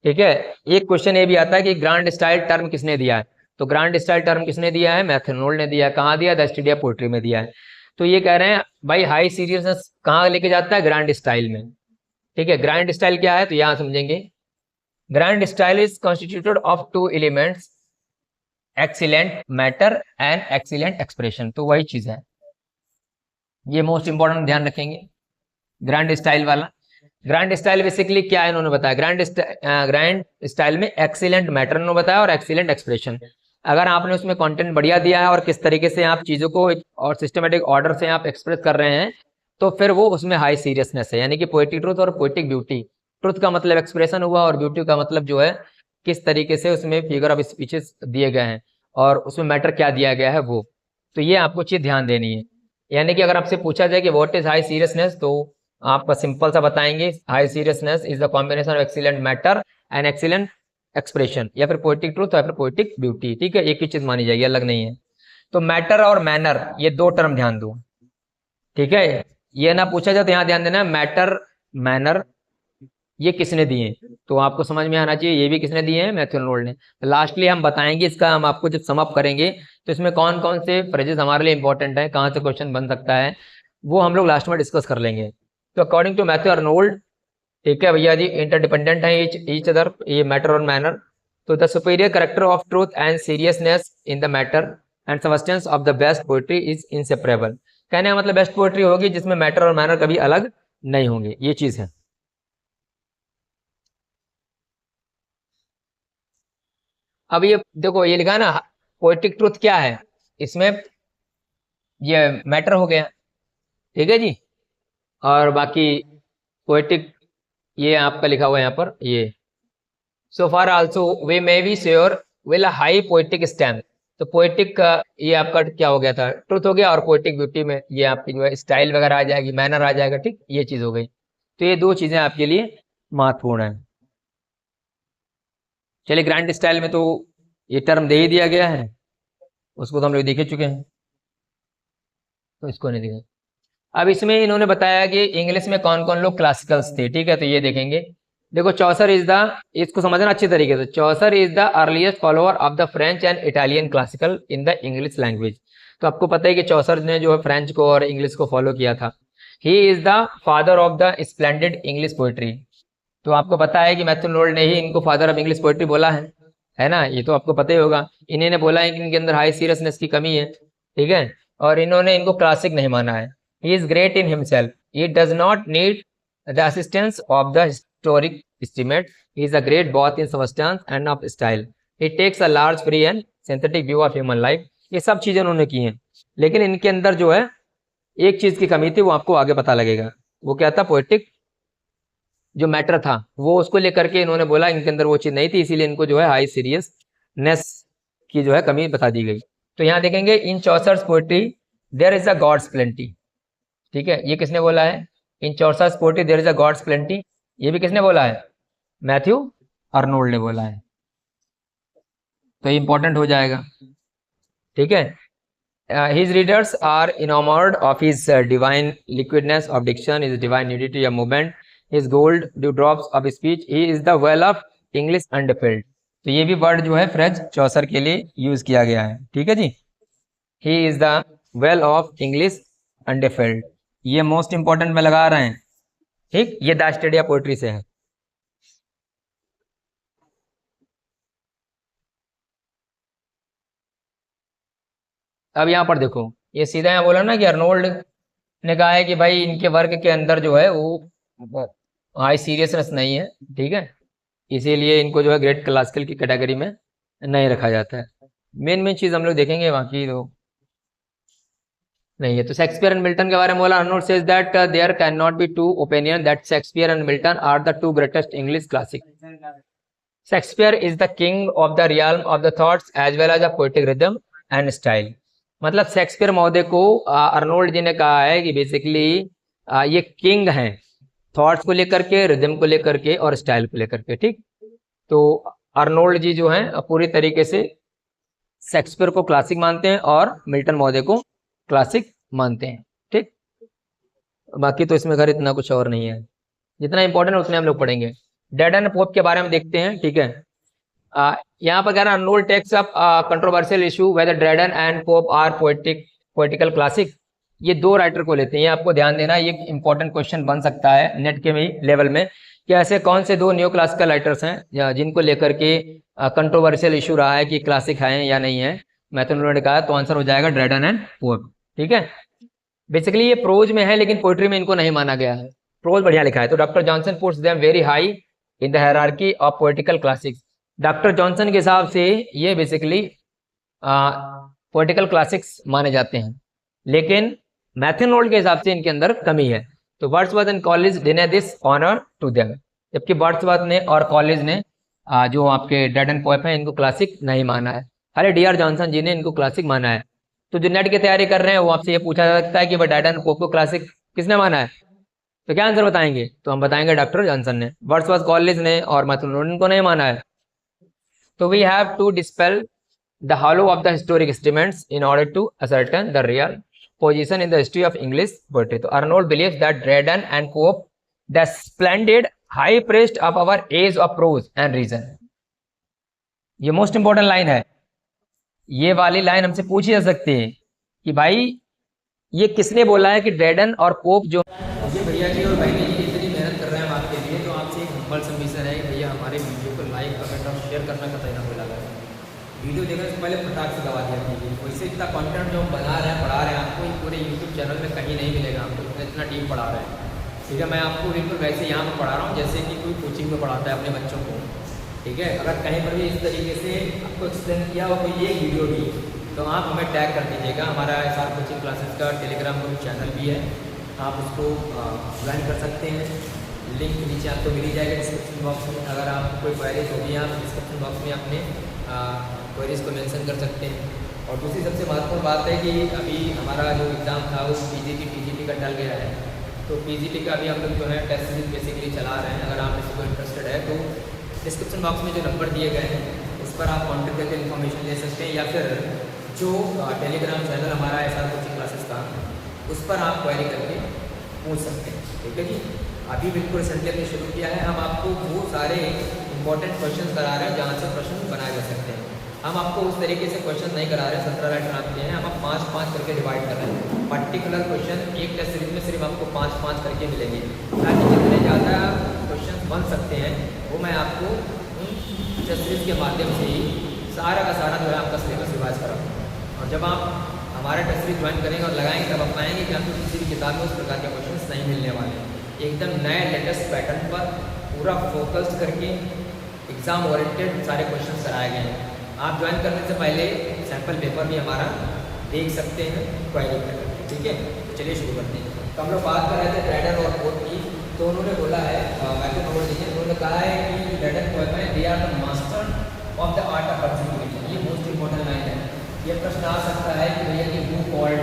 A: ठीक है। एक क्वेश्चन ये भी आता है कि ग्रांड स्टाइल टर्म किसने दिया है। तो ग्रांड स्टाइल टर्म किसने दिया है, मैथ्यू आर्नोल्ड ने दिया है। कहाँ दिया, द स्टडी ऑफ पोएट्री में दिया है। तो ये कह रहे हैं भाई हाई सीरियसनेस कहाँ लेके जाता है, ग्रांड स्टाइल में, ठीक है। ग्रांड स्टाइल क्या है, तो यहाँ समझेंगे। Grand style is constituted of two elements, excellent matter and excellent expression. तो वही चीज है, ये मोस्ट इंपॉर्टेंट ध्यान रखेंगे ग्रांड स्टाइल वाला। ग्रैंड स्टाइल बेसिकली क्या है इन्होंने बताया, ग्रैंड स्टाइल में एक्सीलेंट मैटर इन्होंने बताया और एक्सीलेंट एक्सप्रेशन। अगर आपने उसमें कंटेंट बढ़िया दिया है और किस तरीके से आप चीज़ों को और सिस्टमेटिक ऑर्डर से आप एक्सप्रेस कर रहे हैं, तो फिर वो उसमें हाई सीरियसनेस है। यानी कि पोएटिक ट्रुथ और पोएटिक ब्यूटी। ट्रुथ का मतलब एक्सप्रेशन हुआ और ब्यूटी का मतलब जो है किस तरीके से उसमें फिगर ऑफ स्पीचेस दिए गए हैं और उसमें मैटर क्या दिया गया है वो। तो ये आपको चीज़ ध्यान देनी है। यानी कि अगर आपसे पूछा जाए कि व्हाट इज हाई सीरियसनेस, तो आप सिंपल सा बताएंगे high seriousness is the combination of excellent matter and excellent expression, या फिर पोएटिक ट्रूथ या फिर पोएटिक ब्यूटी, ठीक है। एक ही चीज मानी जाएगी, अलग नहीं है। तो मैटर और मैनर ये दो टर्म ध्यान दो, ठीक है। ये ना पूछा जाए तो यहाँ ध्यान देना, मैटर मैनर ये किसने दिए, तो आपको समझ में आना चाहिए ये भी किसने दिए हैं, मैथ्यू आर्नोल्ड ने। लास्टली हम बताएंगे इसका, हम आपको जब सम अप करेंगे तो इसमें कौन कौन से फ्रेजेस हमारे लिए इंपॉर्टेंट है, कहाँ से क्वेश्चन बन सकता है, वो हम लोग लास्ट में डिस्कस कर लेंगे। तो अकॉर्डिंग टू मैथ्यू आर्नोल्ड, ठीक है भैया जी, इंटरडिपेंडेंट है ईच अदर, ये मैटर और मैनर। तो the superior character of truth and seriousness in the matter and substance of the best poetry is inseparable. कहने का मतलब बेस्ट पोएट्री होगी जिसमें मैटर और मैनर कभी अलग नहीं होंगे, ये चीज है। अब ये देखो ये लिखा है ना, पोएटिक ट्रूथ क्या है, इसमें ये मैटर हो गया, ठीक है जी। और बाकी पोएटिक ये आपका लिखा हुआ है यहाँ पर, ये so far also we may be sure will high poetic stamp. तो पोएटिक का ये आपका क्या हो गया था, ट्रुथ हो गया, और पोएटिक ब्यूटी में ये आपकी जो है स्टाइल वगैरह आ जाएगी, मैनर आ जाएगा, ठीक, ये चीज हो गई। तो ये दो चीजें आपके लिए महत्वपूर्ण है। चलिए ग्रैंड स्टाइल में तो ये टर्म दे ही दिया गया है, उसको तो हम लोग देख ही चुके हैं, तो इसको नहीं दिखा। अब इसमें इन्होंने बताया कि इंग्लिश में कौन कौन लोग क्लासिकल्स थे, ठीक है। तो ये देखेंगे, देखो चौसर इज द, इसको समझना अच्छी तरीके से, Chaucer is the earliest follower of the French and Italian classical in the English language. तो आपको पता है कि चौसर ने जो है फ्रेंच को और इंग्लिश को फॉलो किया था। He is the father of the splendid English poetry. तो आपको पता है कि मैथ्यू आर्नोल्ड ने ही इनको फादर ऑफ इंग्लिश पोएट्री बोला है ना, ये तो आपको पता ही होगा। इन्हीं ने बोला है कि इनके अंदर हाई सीरियसनेस की कमी है, ठीक है, और इन्होंने इनको क्लासिक नहीं माना है। He is great in himself. He does not need the assistance of the historic estimate. He is a great both in substance and of style. He takes a large, free and synthetic view of human life. ये सब चीजें उन्होंने की हैं, लेकिन इनके अंदर जो है एक चीज की कमी थी, वो आपको आगे पता लगेगा। वो क्या था, पोएटिक जो मैटर था वो उसको लेकर के इन्होंने बोला इनके अंदर वो चीज नहीं थी, इसीलिए इनको जो है हाई सीरियसनेस की जो है कमी बता दी गई। तो यहाँ देखेंगे in Chaucer's poetry there is a God's plenty, ठीक है। ये किसने बोला है, in Chaucer's poetry there is a God's plenty, ये भी किसने बोला है, मैथ्यू आर्नोल्ड ने बोला है। तो ये इंपॉर्टेंट हो जाएगा, ठीक है। His readers are enamored of his divine liquidness of diction, his divine nudity of movement, his gold dewdrops of speech. He is the well of English undefiled. तो ये भी वर्ड जो है फ्रेंच चौसर के लिए यूज किया गया है, ठीक है जी। He is the well of English undefiled, ये मोस्ट इंपॉर्टेंट में लगा रहे हैं, ठीक। ये द स्टडी ऑफ पोएट्री से है। अब यहाँ पर देखो, ये सीधा यहाँ बोला ना कि अर्नोल्ड ने कहा है कि भाई इनके वर्क के अंदर जो है वो हाई सीरियसनेस नहीं है, ठीक है, इसीलिए इनको जो है ग्रेट क्लासिकल की कैटेगरी में नहीं रखा जाता है। मेन मेन चीज हम लोग देखेंगे, बाकी तो नहीं है। तो शेक्सपियर एंड मिल्टन के बारे में बोला, Arnold says that there can not be two opinion that Shakespeare and Milton are the two greatest English classic. Shakespeare is the king of the realm of the thoughts as well as the poetic rhythm and style. मतलब Shakespeare महोदय को Arnold जी ने कहा है कि basically ये king हैं thoughts को लेकर के, रिदम को लेकर के और स्टाइल को लेकर के। ठीक, तो अर्नोल्ड जी जो हैं पूरी तरीके से शेक्सपियर को क्लासिक मानते हैं और मिल्टन महोदय को क्लासिक मानते हैं। ठीक, बाकी तो इसमें खैर इतना कुछ और नहीं है, जितना इंपॉर्टेंट है उतने हम लोग पढ़ेंगे। ड्रेडन एंड पोप के बारे में देखते हैं। ठीक है, यहाँ पर कह रहा है Arnold takes up controversial issue whether Dryden and Pope are poetical classic. ये दो राइटर को लेते हैं, ये आपको ध्यान देना, ये इंपॉर्टेंट क्वेश्चन बन सकता है नेट के लेवल में कि ऐसे कौन से दो न्यू क्लासिकल राइटर्स हैं जिनको लेकर के कंट्रोवर्शियल इशू रहा है कि क्लासिक है या नहीं है। मैथनोड ने कहा तो आंसर हो जाएगा ड्रेडन एंड पोप। ठीक है, बेसिकली ये प्रोज में है लेकिन पोइट्री में इनको नहीं माना गया है, प्रोज बढ़िया लिखा है। तो doctor Johnson puts them very high in the hierarchy of poetical classics. Doctor Johnson के हिसाब से ये बेसिकली पोएटिकल क्लासिक्स माने जाते हैं, लेकिन मैथनोड के हिसाब से इनके अंदर कमी है। तो Wordsworth and Coleridge deny this honour to them, जबकि वर्ड्सवर्थ ने और कॉलेज ने जो आपके ड्रेडन पोएट हैं इनको क्लासिक नहीं माना है, अरे डी आर जॉनसन जी ने इनको क्लासिक माना है। तो जो नेट की तैयारी कर रहे हैं वो आपसे ये पूछा जा सकता है कि भाई ड्रेडन पोप को क्लासिक किसने माना है, तो क्या आंसर बताएंगे? तो हम बताएंगे डॉक्टर जॉनसन ने। वर्ड्सवर्थ कॉलेज ने और मैथनोड को नहीं माना है। तो we have to dispel the hollow of the historic estimates in order to ascertain the real position in the history of English poetry. तो Arnold believes that Dryden and Pope, the splendid high priest of our age of prose and reason. ये most important line है, ये वाली line हमसे पूछी जा सकती है कि भाई ये किसने बोला है कि ड्रेडन और पोप जो ये भैया जी और बहनी जी इतनी मेहनत कर रहे हैं आपके लिए, तो आपसे एक हम्बल सबमिशन है भैया हमारे वीडियो को लाइक कमेंट और शेयर करना कतई ना भूला करें। वीडियो देखने से पहले फटाक से दबा दिया कीजिए। वैसे इतना कंटेंट जो हम बना रहे हैं पढ़ा रहे हैं आपको पूरे यूट्यूब चैनल में कहीं नहीं मिलेगा आपको, इतना डीप पढ़ा रहे हैं। ठीक है, मैं आपको बिल्कुल वैसे यहाँ पर पढ़ा रहा हूँ जैसे कि कोई कोचिंग में पढ़ाता है अपने बच्चों को। ठीक है, अगर कहीं पर भी इस तरीके से आपको एक्सप्लेन किया हो कोई ये वीडियो भी, तो आप हमें टैग कर दीजिएगा। हमारा SR कोचिंग क्लासेस का टेलीग्राम ग्रुप चैनल भी है, आप उसको ज्वाइन कर सकते हैं। लिंक नीचे आपको मिल जाएगा डिस्क्रिप्शन बॉक्स में। अगर आप कोई क्वेरीज होगी आप डिस्क्रिप्शन बॉक्स में अपने क्वेरीज को मेंशन कर सकते हैं। और दूसरी सबसे महत्वपूर्ण बात है कि अभी हमारा जो एग्ज़ाम था वो PGT का टल गया है, तो PGT का भी हम लोग जो है टेस्ट सीरीज बेसिकली चला रहे हैं। अगर आप इसको इंटरेस्टेड है तो डिस्क्रिप्शन बॉक्स में जो नंबर दिए गए हैं उस पर आप कॉन्टेक्ट करके इन्फॉर्मेशन ले सकते हैं, या फिर जो टेलीग्राम चैनल हमारा SR कोचिंग क्लासेस का उस पर आप क्वेरी करके पूछ सकते हैं। ठीक है जी, अभी बिल्कुल रिसेंटली हमने शुरू किया है। हम आपको वो सारे इंपॉर्टेंट क्वेश्चन करा रहे हैं जहाँ से प्रश्न बनाए जा सकते हैं। हम आपको उस तरीके से क्वेश्चन नहीं करा रहे हैं 17 राइटर आपके हैं, हम 5-5 करके डिवाइड कर रहे हैं। पर्टिकुलर क्वेश्चन एक टेस्ट सीरीज में सिर्फ आपको 5-5 करके मिलेंगे, ताकि जितने ज़्यादा क्वेश्चन बन सकते हैं वो मैं आपको टेस्ट सीरीज के माध्यम से ही सारा का सारा जो है आपका सिलेबस रिवाइज कराऊँ। और जब आप हमारा टेस्ट सीरीज ज्वाइन करेंगे और लगाएंगे तब आप पाएंगे कि आपको किसी भी किताब में उस प्रकार के क्वेश्चन नहीं मिलने वाले। एकदम नए लेटेस्ट पैटर्न पर पूरा फोकस करके एग्ज़ाम ओरिएंटेड सारे क्वेश्चन कराए गए हैं। आप ज्वाइन करने से पहले सैम्पल पेपर भी हमारा देख सकते हैं क्वेरी कर। ठीक है, तो चलिए शुरू करते हैं। तो हम लोग बात कर रहे थे ड्रेडन और पोप की, तो उन्होंने बोला है मैथनोड जी ने, उन्होंने कहा है कि ड्रेडन पोएट में they are the master of the art of persecution. ये मोस्ट इंपॉर्टेंट लाइन है। ये प्रश्न आ सकता है कि भैया कि who called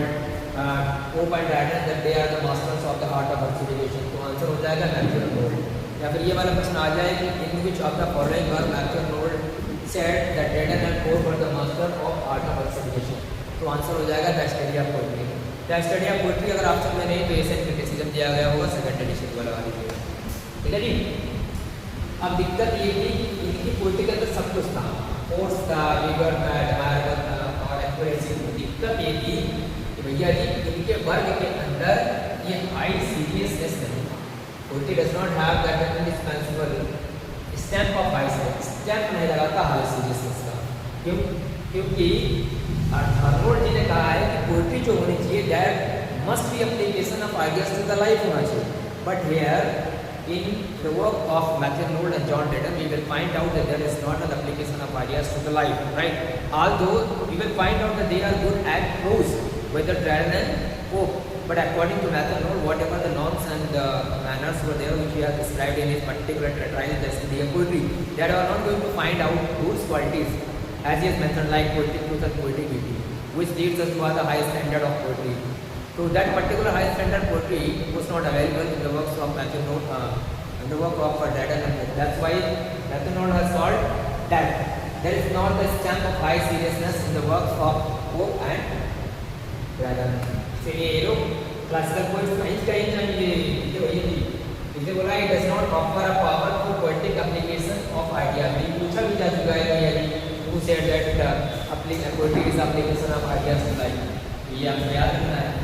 A: Pope and Dryden that they are the masters of the art of persecution, तो आंसर हो जाएगा मैथनोड। या फिर ये वाला प्रश्न आ जाए कि in which of the following were Matthew Arnold said that Dryden and Pope were the master of art of versification, तो आंसर हो जाएगा the study of poetry. The study of poetry अगर ऑप्शन में नहीं तो एशियन क्रिटिसिज्म दिया गया होगा, सेकंड एडिशन वाला वाली। ठीक है जी, अब दिक्कत ये थी कि इनकी पोएट्री के अंदर सब कुछ था, फोर्स था, विगर था, एडमायर था और एक्यूरेसी। दिक्कत ये थी कि भैया जी इनके वर्ग के अंदर ये हाई सीरियसनेस नहीं था। Poetry does not have that indispensable stamp of high seriousness, stamp नहीं लगाता हाई सीरियसनेस का। क्यों? क्योंकि अर्नोल्ड जी ने कहा है कि पोएट्री जो होनी चाहिए that must be application of ideas to the life होना चाहिए। But here in the work of Matthew Arnold and John Dryden we will find out that there is not an application of ideas to the life, right? Although we will find out that they are good at prose, whether Dryden Oh, but according to Matthew Noel, whatever the norms and manners were there which he has described in his particular trial destiny of poetry, that are not going to find out those qualities as he has mentioned, like poetic truth and poetic beauty, which leads us to the highest standard of poetry. So that particular high standard poetry was not available in the works of Matthew Noel, in the work of Dryden and Pope. That's why Matthew Noel has called that there is not the stamp of high seriousness in the works of Pope and Dryden. So ये लोग classical poets कहीं ये वही थी, इसे बोला it does not offer a powerful poetic application of idea. भी पूछा भी जा चुका है कि who said that poetry is application of ideas in life. ये आपको याद रखना है.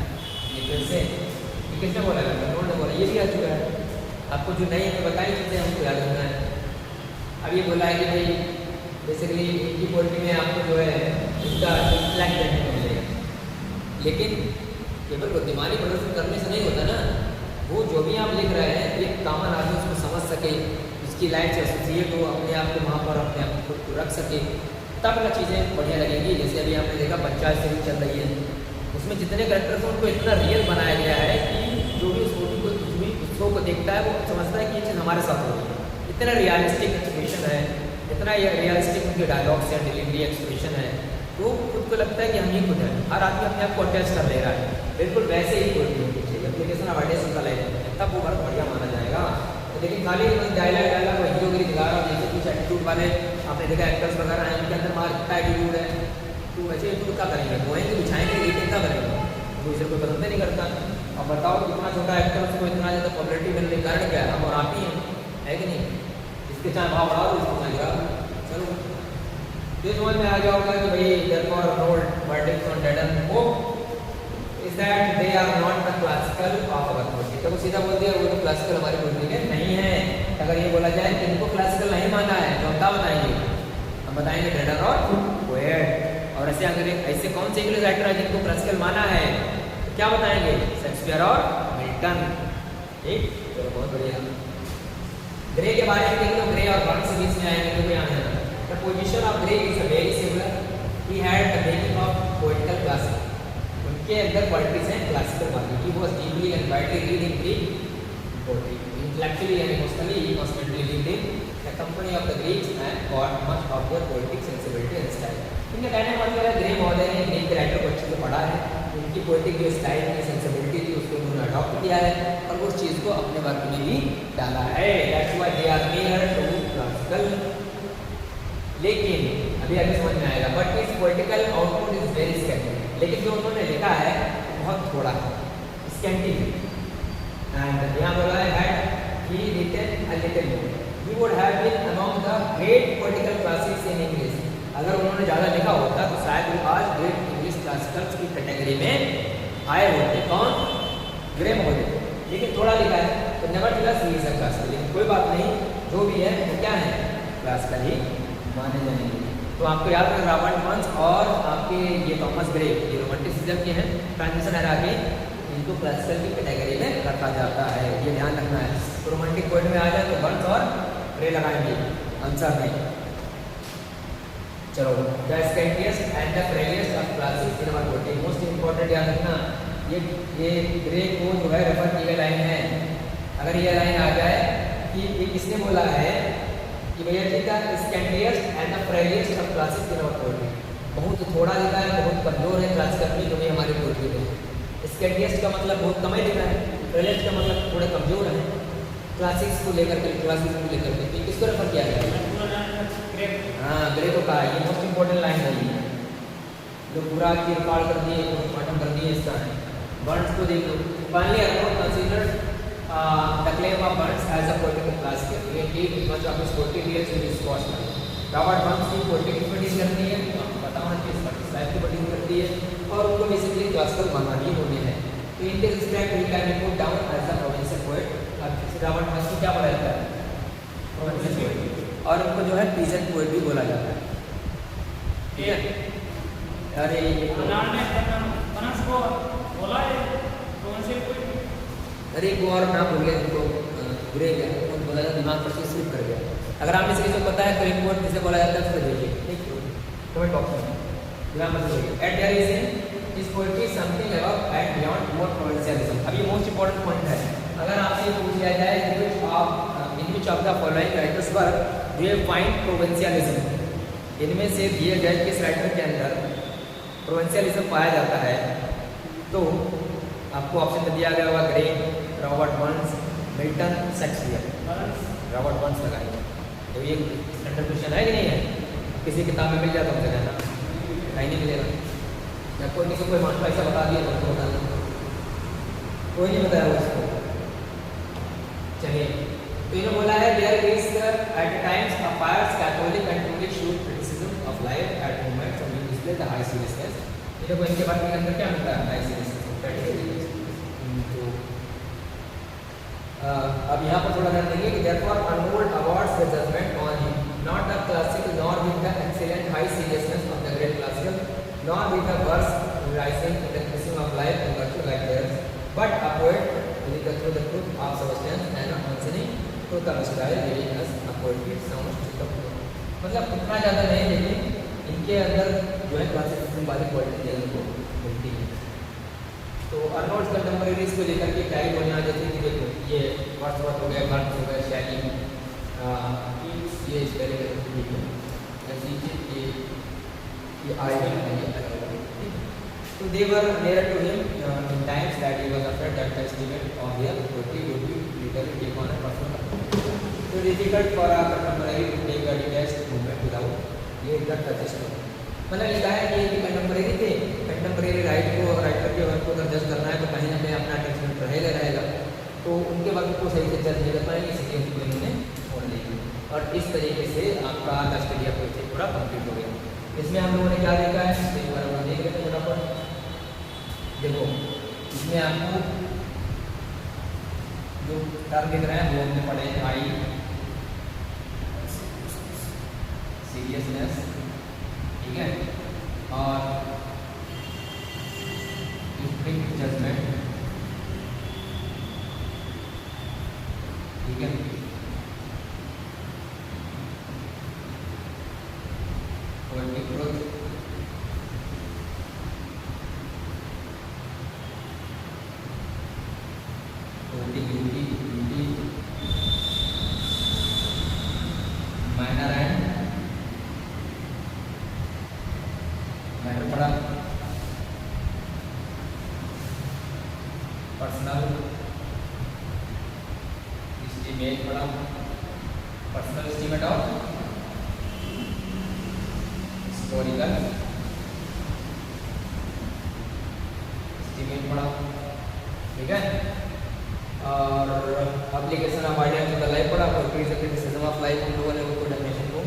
A: ये फिर से ये किसने बोला है? नोट ने बोला, ये भी आ चुका है. आपको जो नहीं बताई चीज़ें हमको याद रखना है. अब ये बोला है कि भाई बेसिकली इनकी पोएट्री में आपको जो है इसका इंटेलेक्ट देखने को मिलेगा, लेकिन केवल बुद्धिमानी प्रदर्शन करने से नहीं होता ना. वो जो भी आप लिख रहे हैं एक कॉमन आदमी उसको समझ सके, उसकी लाइफ से एसोसिएट हो, अपने आप को वहाँ पर अपने आप को रख सके, तब ना चीज़ें बढ़िया लगेंगी. जैसे अभी आपने देखा पंचायत से चल रही है, उसमें जितने कैरेक्टर्स हैं उनको इतना रियल बनाया गया है कि जो भी उस मूवी को उस शो को देखता है वो समझता है कि ये चीज़ हमारे साथ हो रही है. इतना रियलिस्टिक एक्सप्रेशन है, इतना रियलिस्टिक उनके डायलॉग्स या डिलीवरी एक्सप्रेशन है, तो खुद को लगता है कि हम ही खुद हैं. हर आदमी अपने आप को अटैच कर ले रहा है. बिल्कुल वैसे ही कोई होनी चाहिए एप्लीकेशन ऑफ आइडियाज का ले, तब वो बहुत बढ़िया माना जाएगा. लेकिन खाली डायलॉग हीरोगिरी दिखा रहा जैसे कुछ एटीट्यूड वाले आपने देखा एक्टर्स वगैरह हैं, उनके अंदर मार कितना एटीट्यूड है, तो वैसे एटीट्यूड क्या करेंगे? धोएंगे, बिछाएंगे, रीटेक क्या करेंगे? वो इसे कोई पसंद नहीं करता. और बताओ कितना छोटा एक्टर उसको इतना ज़्यादा पॉपुलरिटी मिलने का कारण क्या है? हम और आप ही हैं, है कि नहीं? इसके चाहे भाव बढ़ाओ, इसको चाहे गिराओ. चलो ये समझ में आ जाओगा कि भाई therefore Noel verdicts on Dryden and Pope is that they are not the classical of our poetry. तो वो सीधा बोल दिया वो तो क्लासिकल हमारी पोएट्री के नहीं है. अगर ये बोला जाए कि इनको क्लासिकल नहीं माना है तो हम क्या बताएंगे? हम बताएंगे Dryden और पोएट. और ऐसे अगर ऐसे कौन से इंग्लिश राइटर है जिनको क्लासिकल माना है तो क्या बताएंगे? शेक्सपियर और मिल्टन. ठीक, चलो बहुत बढ़िया. ग्रे के बारे में देख लो, ग्रे और बर्न्स के बीच में आएंगे तो क्या है? The position of Gray is very similar. He had the making of poetical classic. उनके अंदर क्वालिटीज हैं क्लासिकल वाली. He was deeply and widely read in Greek poetry. Intellectually and emotionally, he constantly lived in the company of the Greeks and got much of their poetic sensibility and style. इनका कहने का मतलब है grey महोदय ने Greek के writer को अच्छे से पढ़ा है, उनकी पोएटिक जो स्टाइल की सेंसिबिलिटी थी उसको उन्होंने अडॉप्ट किया है और उस चीज़ को अपने वर्क में भी डाला है. That's why they are near to classical. लेकिन अभी आगे समझ में आएगा. बट इस political output is very scanty. लेकिन जो उन्होंने लिखा है बहुत थोड़ा है, स्कैंटी. एंड यहाँ बोला है he written a little more. He would have been among the great political classics in English. अगर उन्होंने ज़्यादा लिखा होता तो शायद वो आज ग्रेट इंग्लिश क्लासिकल्स की कैटेगरी में आए होते. कौन? ग्रे महोदय. लेकिन थोड़ा लिखा है तो nevertheless he is a classical. लेकिन कोई बात नहीं, जो भी है वो क्या है? क्लासिकल ही माने जाएंगे. तो आपको याद रखना रॉबर्ट बर्न्स और आपके ये थॉमस ग्रे ये रोमांटिसिज्म के हैं, ट्रांजिशन एरा के, इनको क्लासिकल की कैटेगरी में रखा जाता है. ये ध्यान रखना है. तो रोमांटिक पोएट में आ जाए तो बर्न्स और ग्रे लगाएंगे आंसर में. चलो the scantiest and the frailest of classic in our poetry. Most important याद रखना, ये ग्रे को जो है रेफर की गई लाइन है. अगर ये लाइन आ जाए कि ये किसने बोला है कि भैया ठीक है scantiest and the frailest of classic in our poetry. बहुत थोड़ा लिखा है, बहुत कमजोर है क्लासिकल की जो भी हमारी पोएट्री में. स्कैंटिएस्ट का मतलब बहुत कम ही लिखा है, फ्रेलिएस्ट का मतलब थोड़े कमजोर है. क्लासिक्स को लेकर के किसको रेफर किया गया? हाँ, ग्रे को कहा. ये मोस्ट इंपॉर्टेंट लाइन है जो पूरा की रिकॉर्ड कर दिए, पोस्टमार्टम कर दिए इसका. बर्न्स को देख लो. Finally about considered the claim of Burns as a political classic. He did much of his poetry deals with his Scotland. Robert Burns की पोएट्री की स्टडीज करनी है, आपको बताओ ना कि लाइफ की स्टडीज करती है और उनको बेसिकली क्लासिकल मानना भी होने हैं. तो in this respect we can put down as a provincial poet. अब रॉबर्ट बर्न्स को क्या बोला जाता है? Provincial poet. और उनको जो है पीजेंट पोएट भी बोला जाता है. ठीक है. अरे अरे एक और नाम भूल गया जिनको बुरे गया उनको बोला जाता, दिमाग पर से स्लिप कर गया. अगर आप इसे पता है तो एक वर्ड जिसे बोला जाता है उसको देखिए. ठीक है, कमेंट बॉक्स में दिमाग पर से. At there is in this poetry something above and beyond the following writers work do you find provincialism, इनमें से दिए गए किस राइटर के अंदर प्रोविंशियलिज्म पाया जाता है। तो आपको ऑप्शन में दिया गया होगा grey, Robert Burns, Milton, Shakespeare. Robert Burns लगाइए। तो ये स्टैंडर्ड क्वेश्चन है कि नहीं है, किसी किताब में मिल जाए तो हमसे कहना, कहीं नहीं मिलेगा। या कोई नहीं, कोई मास्टर ऐसा बता दिया तो बता देना, कोई नहीं बताया उसको। चलिए, तो इन्होंने बोला है there is at times a fierce catholic and tourist should criticism of life at moments when you display the high seriousness. ये देखो इनके बारे में अंदर क्या मिलता है, हाई सीरियसनेस। तो अब यहाँ पर थोड़ा ध्यान देंगे कि therefore Arnold awards the judgment on him not the classical nor with the excellent high seriousness of the great classical nor with the verse rising to the criticism of life and virtue like theirs, but a poet through the truth of substance and mentioning to the style giving us a poetry sound to the मतलब उतना ज़्यादा नहीं, लेकिन इनके अंदर जो है classicism वाली क्वालिटी इनको मिलती है। तो अर्नोल्ड्स कंटेम्परेरीज को लेकर के क्या ही बोलना, जैसे कि देखो ये वर्ड्सवर्थ हो गए, बर्न्स हो गए, शैली, ये इस तरह के ऐसी चीज ये आइडल है। तो they were near to him in times that he was afraid that the statement of their poetry would be literally take on a personal. तो difficult for a contemporary to take a detest movement without ये the touchiest. मतलब लिखा है कि ये contemporary थे, contemporary writer के work को अगर जज करना है तो कहीं ना कहीं अपना अटैचमेंट रहेगा, तो उनके वर्क को सही से जज नहीं कर पाएंगे, इसलिए उनको इन्होंने छोड़ दी। और इस तरीके से आपका स्टडी अप्रोच पूरा कंप्लीट हो गया। इसमें हम लोगों ने क्या देखा है, इसमें एक बार हम देख लेते हैं फटाफट। देखो इसमें आपको जो टर्म दिख रहे हैं वो हमने पढ़े हैं, हाई सीरियसनेस, ठीक है, और स्ट्रिक्ट जजमेंट, ठीक है, poetic truth, poetic beauty, manner and matter पढ़ा, पर्सनल एस्टीमेट पढ़ा, personal estimate of historical estimate पढ़ा, ठीक है, और application of idea to the life पढ़ा, क्रिटिसिज्म ऑफ लाइफ हम लोगों ने वो डेफिनेशन को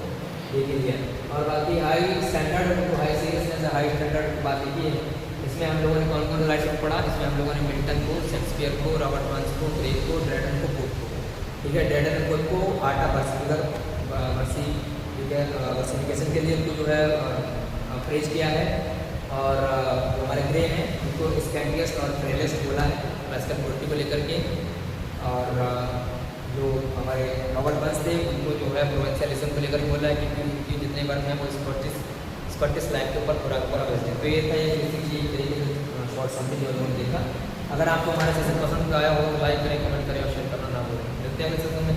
A: देख लिया। और बाकी हाई स्टैंडर्ड तो हाई सीरियसनेस हाई स्टैंडर्ड की बात की है। इसमें हम लोगों ने कौन कौन राइटर पढ़ा, इसमें हम लोगों ने मिल्टन को, शेक्सपियर को, रॉबर्ट बर्न्स को, ग्रे को, ड्रेडन को, पोप को, ठीक है। ड्रेडन और पोप को आटा पर्टिकुलर वर्सी, ठीक है, वर्सिफिकेशन के लिए उनको जो है प्रेज किया है। और जो हमारे ग्रे हैं उनको स्कैंडियस्ट और फ्रेलेस्ट बोला है क्लासिकल पोएट्री को लेकर के। और जो हमारे रॉबर्ट बर्न्स थे उनको जो है प्रोविंशियलिज्म को लेकर बोला है कि जितने वर्क हैं वो स्कॉटिश लाइफ के ऊपर पूरा बेस्ड है। तो ये था ये बेसिकली तरीके से शॉर्ट समथिंग जो उन्होंने देखा। अगर आपको हमारा सेशन पसंद आया हो तो लाइक करें, कमेंट करें और शेयर करना ना भूलें। मिलते हैं अगले सेशन में।